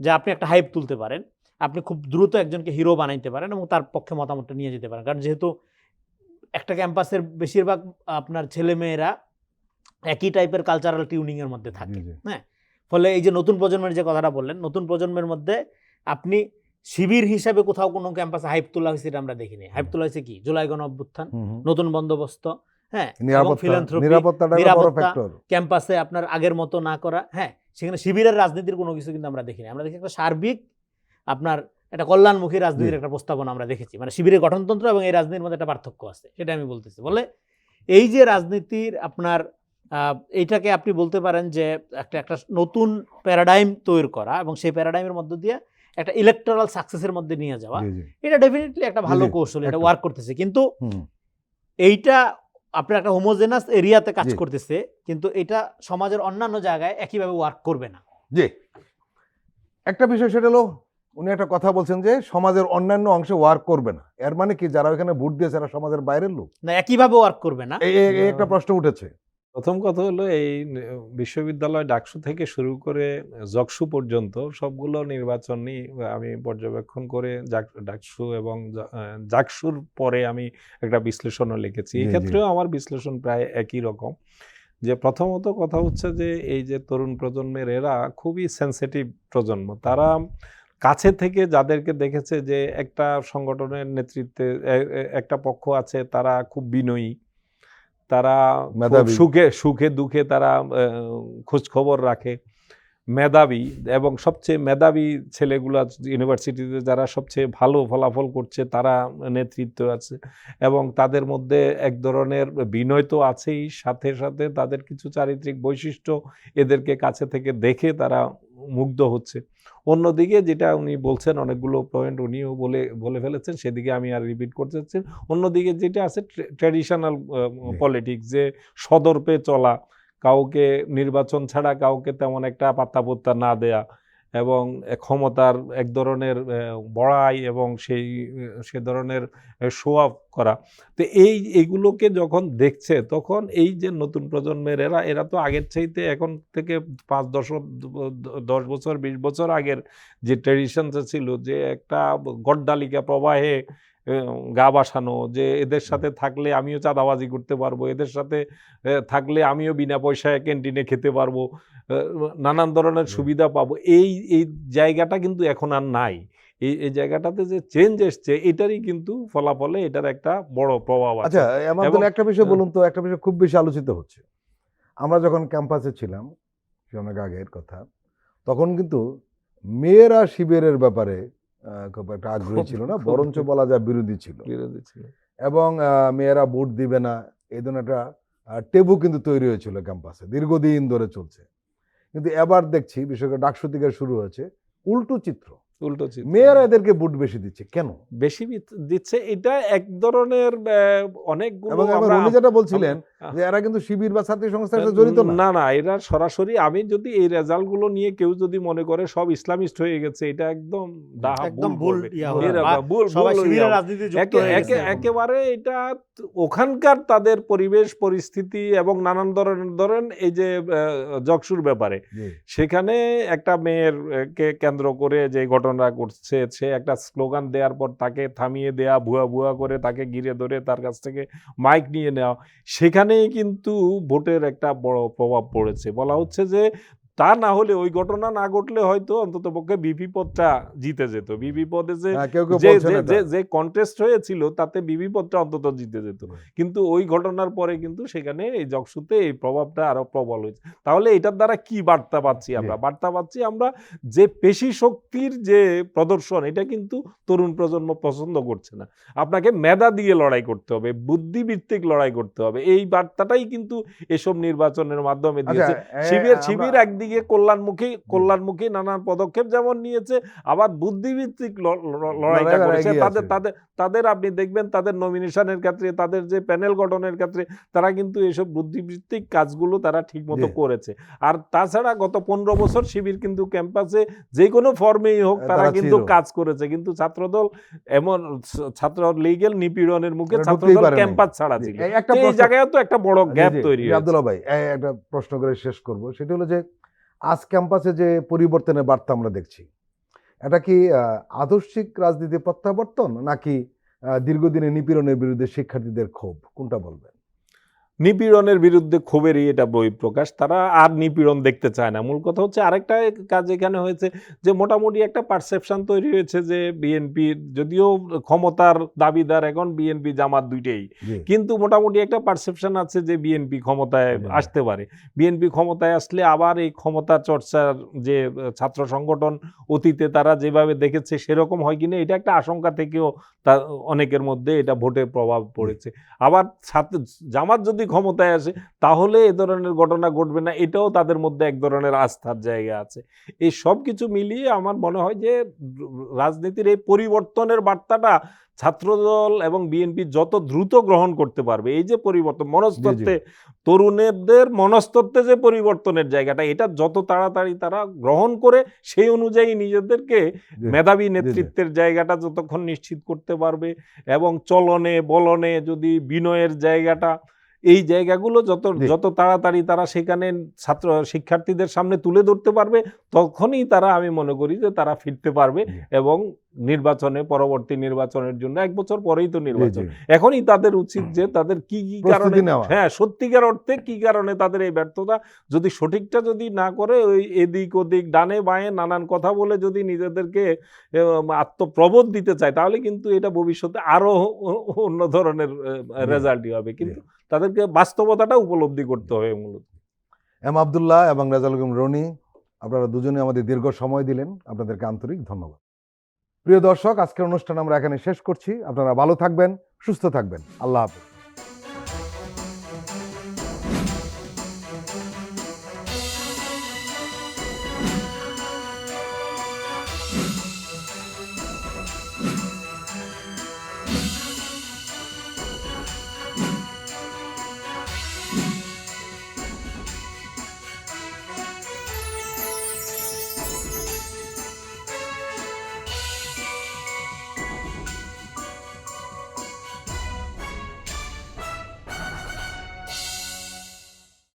যে আপনি একটা হাইপ তুলতে পারেন, আপনি খুব দ্রুত একজনকে হিরো বানাইতে পারেন এবং তার পক্ষে মতামতটা নিয়ে যেতে পারেন। কারণ যেহেতু একটা ক্যাম্পাসের বেশিরভাগ আপনার ছেলেমেয়েরা একই টাইপের কালচারাল টিউনিংয়ের মধ্যে থাকে, জি, জি। হ্যাঁ, ফলে এই যে নতুন প্রজন্মের যে কথাটা বললেন, নতুন প্রজন্মের মধ্যে আপনি শিবির হিসাবে কোথাও কোনো ক্যাম্পাসে হাইপ তোলা হয়েছে এটা আমরা দেখিনি। হাইপ তোলা হয়েছে কি? জুলাই গণ অভ্যুত্থান, হুম, হুম। নতুন বন্দোবস্ত, হ্যাঁ, এবং নিরাপত্তা, philanthropy, নিরাপত্তাটা একটা বড় ফ্যাক্টর। ক্যাম্পাসে আপনার আগের মতো না করা, হ্যাঁ, সেখানে শিবিরের রাজনীতির কোনো কিছু কিন্তু আমরা দেখিনি। আমরা দেখি একটা সার্বিক আপনার একটা কল্যাণমুখী রাজনীতির একটা প্রস্তাবনা আমরা দেখেছি। মানে শিবিরের গঠনতন্ত্র এবং এই রাজনীতির মধ্যে একটা পার্থক্য আছে, সেটা আমি বলতেছি। বলে এই যে রাজনীতির আপনার এইটাকে আপনি বলতে পারেন যে একটা নতুন প্যারাডাইম তৈরি করা এবং সেই প্যারাডাইমের মধ্য দিয়ে একটা ইলেকট্রাল সাকসেসের মধ্যে নিয়ে যাওয়া, জি, জি। এটা ডেফিনেটলি একটা ভালো জি, কৌশল, এটা একটা। ওয়ার্ক করতেছে। কিন্তু হুম, এইটা আপনার একটা হোমোজেনাস এরিয়াতে কাজ জি। করতেছে, কিন্তু এটা সমাজের অন্যান্য জায়গায় একইভাবে ওয়ার্ক করবে না। জি। একটা বিষয় সেটা হলো, উনি একটা কথা বলছেন যে সমাজের অন্যান্য অংশে ওয়ার্ক করবে না, এর মানে কি যারা ওখানে ভোট দিয়েছে এরা সমাজের বাইরের লোক? না, একইভাবে ওয়ার্ক করবে না। এই একটা প্রশ্ন উঠেছে। প্রথম কথা হলো এই বিশ্ববিদ্যালয় ডাকসু থেকে শুরু করে জকসু পর্যন্ত সবগুলো নির্বাচনই আমি পর্যবেক্ষণ করে ডাকসু এবং জাকসুর পরে আমি একটা বিশ্লেষণও লিখেছি। জি, এই জি। ক্ষেত্রেও আমার বিশ্লেষণ প্রায় একই রকম, যে প্রথমত কথা হচ্ছে যে এই যে তরুণ প্রজন্মের এরা খুবই সেনসিটিভ প্রজন্ম। তারা কাছে থেকে যাদেরকে দেখেছে যে একটা সংগঠনের নেতৃত্বে একটা পক্ষ আছে, তারা খুব বিনয়ী, তারা খুব মেধাবী। সুখে দুঃখে তারা খোঁজ খবর রাখে, মেধাবী, এবং সবচেয়ে মেধাবী ছেলেগুলা ইউনিভার্সিটিতে যারা সবচেয়ে ভালো ফলাফল করছে তারা নেতৃত্ব আছে, এবং তাদের মধ্যে এক ধরনের বিনয় তো আছেই, সাথে সাথে তাদের কিছু চারিত্রিক বৈশিষ্ট্য এদেরকে কাছে থেকে দেখে তারা মুগ্ধ হচ্ছে। অন্যদিকে যেটা উনি বলছেন, অনেকগুলো পয়েন্ট উনিও বলে ফেলেছেন, সেদিকে আমি আর রিপিট করতে চাচ্ছি। অন্যদিকে যেটা আছে ট্র্যাডিশনাল পলিটিক্স, যে সদর্পে চলা, কাউকে নির্বাচন ছাড়া কাউকে তেমন একটা পাত্তা না দেয়া, এবং ক্ষমতার এক ধরনের বড়াই এবং সে ধরনের শো অফ করা। তো এইগুলোকে যখন দেখছে, তখন এই যে নতুন প্রজন্মের এরা তো আগের চাইতে এখন থেকে 5-10 বছর 20 বছর আগের যে ট্র্যাডিশনটা ছিল, যে একটা গড্ডালিকা প্রবাহে গা ভাসানো, যে এদের সাথে থাকলে আমিও চাঁদাবাজি করতে পারবো, এদের সাথে থাকলে আমিও বিনা পয়সায় ক্যান্টিনে খেতে পারবো, নানান ধরনের সুবিধা পাবো, এই জায়গাটা কিন্তু এখন আর নাই। এই জায়গাটাতে যে চেঞ্জ এসছে, এটারই কিন্তু ফলাফলে এটার একটা বড় প্রভাব আছে। আচ্ছা, আমাদের একটা বিষয় বলুন তো, একটা বিষয় খুব বেশি আলোচিত হচ্ছে। আমরা যখন ক্যাম্পাসে ছিলাম, অনেক আগের কথা, তখন কিন্তু মেয়েরা শিবিরের ব্যাপারে খুব একটা আগ্রহী ছিল না, বরঞ্চ বলা যায় বিরোধী ছিল। এবং মেয়েরা ভোট দিবে না, এই ধরনের একটা টেবু কিন্তু তৈরি হয়েছিল ক্যাম্পাসে, দীর্ঘদিন ধরে চলছে। কিন্তু এবার দেখছি, বিশেষ করে ডাকসু থেকে শুরু হয়েছে উল্টো চিত্র। উল্টো চিত্র। মেয়েরা এদেরকে ভোট বেশি দিচ্ছে কেন? বেশি দিচ্ছে এটা এক ধরনের অনেকগুলো এবং আমরা উনি যেটা বলছিলেন যে এরা কিন্তু শিবির বা ছাত্র সংস্থার সাথে জড়িত না। না না, এরা সরাসরি, আমি যদি এই রেজাল্ট গুলো নিয়ে কেউ যদি মনে করে সব ইসলামিস্ট হয়ে গেছে, এটা একদম একদম ভুল ভুল সবাই শিবিরের রাজনীতি যুক্ত হয়ে গেছে এখন। একেবারে এটা ওখানকার তাদের পরিবেশ পরিস্থিতি এবং নানান ধরেন এই যে জকসুর ব্যাপারে জি। সেখানে একটা মেয়ের কে কেন্দ্র করে যে ঘটনা ঘটছে, সে একটা স্লোগান দেওয়ার পর তাকে থামিয়ে দেয়া, ভুয়া ভুয়া করে তাকে ঘিরে ধরে তার কাছ থেকে মাইক নিয়ে নেওয়া, সেখানেই কিন্তু ভোটের একটা বড় প্রভাব পড়েছে। বলা হচ্ছে যে তা না হলে, ওই ঘটনা না ঘটলে হয়তো অন্তত পক্ষে বিপি পদটা জিতে যেত। বিপি পদে কেউ কেউ বলছেন এটা। যে কন্টেস্ট হয়েছিল তাতে বিপি পদটা অন্তত জিতে যেত। কিন্তু ওই ঘটনার পরে কিন্তু সেখানে এই জকসুতে এই প্রভাবটা আরো প্রবল হয়েছে। তাহলে এটার দ্বারা কি বার্তা পাচ্ছি আমরা? বার্তা পাচ্ছি আমরা যে পেশি শক্তির যে প্রদর্শন, এটা কিন্তু তরুণ প্রজন্ম পছন্দ করছে না। আপনাকে মেধা দিয়ে লড়াই করতে হবে, বুদ্ধিভিত্তিক লড়াই করতে হবে, এই বার্তাটাই কিন্তু এসব নির্বাচনের মাধ্যমে দিয়েছে। শিবির একদিকে কল্যাণমুখী নানান পদক্ষেপ যেমন নিয়েছে, আবার বুদ্ধিভিত্তিক লড়াইটা করেছে। তাদের আপনি দেখবেন তাদের নমিনেশনের ক্ষেত্রে, তাদের যে প্যানেল গঠনের ক্ষেত্রে তারা কিন্তু এসব বুদ্ধিভিত্তিক কাজগুলো তারা ঠিকমতো করেছে। আর তাছাড়া গত 15 বছর শিবির কিন্তু ক্যাম্পাসে যে কোনো ফর্মেই হোক তারা কিন্তু কাজ করেছে, কিন্তু ছাত্রদল এমন ছাত্র লীগের নিপীড়নের মুখে ছাত্রদল ক্যাম্পাস ছাড়া ছিল। এই জায়গায় তো একটা বড় গ্যাপ তৈরি হয়েছে। আব্দুল্লাহ ভাই, একটা প্রশ্ন করে শেষ করব, সেটা হলো যে আজ ক্যাম্পাসে যে পরিবর্তনের বার্তা আমরা দেখছি, এটা কি আদর্শিক রাজনীতি প্রত্যাবর্তন নাকি দীর্ঘদিনের নিপীড়নের বিরুদ্ধে শিক্ষার্থীদের ক্ষোভ, কোনটা বলবেন? নিপীড়নের বিরুদ্ধে ক্ষোভেরই এটা বহিঃপ্রকাশ। তারা আর নিপীড়ন দেখতে চায় না। মূল কথা হচ্ছে আরেকটা কাজ এখানে হয়েছে যে মোটামুটি একটা পারসেপশন তৈরি হয়েছে যে বিএনপি, যদিও ক্ষমতার দাবিদার এখন বিএনপি জামাত দুইটাই, কিন্তু মোটামুটি একটা পারসেপশন আছে যে বিএনপি ক্ষমতায় আসতে পারে। বিএনপি ক্ষমতায় আসলে আবার এই ক্ষমতা চর্চার যে ছাত্র সংগঠন অতীতে তারা যেভাবে দেখেছে সেরকম হয় কিনা, এটা একটা আশঙ্কা থেকেও অনেকের মধ্যে এটা ভোটের প্রভাব পড়েছে। আবার জামাত যদি ক্ষমতায় আসে তাহলে এ ধরনের ঘটনা ঘটবে না, এটাও তাদের মধ্যে এক ধরনের আস্থার জায়গা আছে। এই সব কিছু মিলিয়ে আমার মনে হয় যে রাজনীতির এই পরিবর্তনের বার্তাটা ছাত্রদল এবং বিএনপি যত দ্রুত গ্রহণ করতে পারবে, এই যে পরিবর্তন মনস্তত্ত্বে, তরুণদের মনস্তত্ত্বে যে পরিবর্তনের জায়গাটা, এটা যত তাড়াতাড়ি তারা গ্রহণ করে সেই অনুযায়ী নিজেদেরকে মেধাবী নেতৃত্বের জায়গাটা যতক্ষণ নিশ্চিত করতে পারবে এবং চলনে বলনে যদি বিনয়ের জায়গাটা, এই জায়গাগুলো যত তাড়াতাড়ি তারা সেখানে শিক্ষার্থীদের সামনে তুলে ধরতে পারবে, তখনই তারা, আমি মনে করি যে তারা ফিরতে পারবে এবং পরবর্তী নির্বাচনের জন্য 1 বছর পরেই তো নির্বাচন, এখনই তাদের উচিত যে তাদের কি কি কারণে, হ্যাঁ সত্যিকার অর্থে কি কারণে তাদের এই ব্যর্থতা, যদি সঠিকটা যদি না করে ওই এদিক ওদিক ডানে বাঁয়ে নানান কথা বলে যদি নিজেদেরকে আত্মপ্রবোধ দিতে চায়, তাহলে কিন্তু এটা ভবিষ্যতে আরো অন্য ধরনের রেজাল্টই হবে। কিন্তু তাদেরকে বাস্তবতাটা উপলব্ধি করতে হবে মূলত। এম আব্দুল্লাহ এবং রেজাউল করিম রনি, আপনারা দুজনে আমাদের দীর্ঘ সময় দিলেন, আপনাদেরকে আন্তরিক ধন্যবাদ। প্রিয় দর্শক, আজকের অনুষ্ঠান আমরা এখানে শেষ করছি। আপনারা ভালো থাকবেন, সুস্থ থাকবেন। আল্লাহ হাফেজ।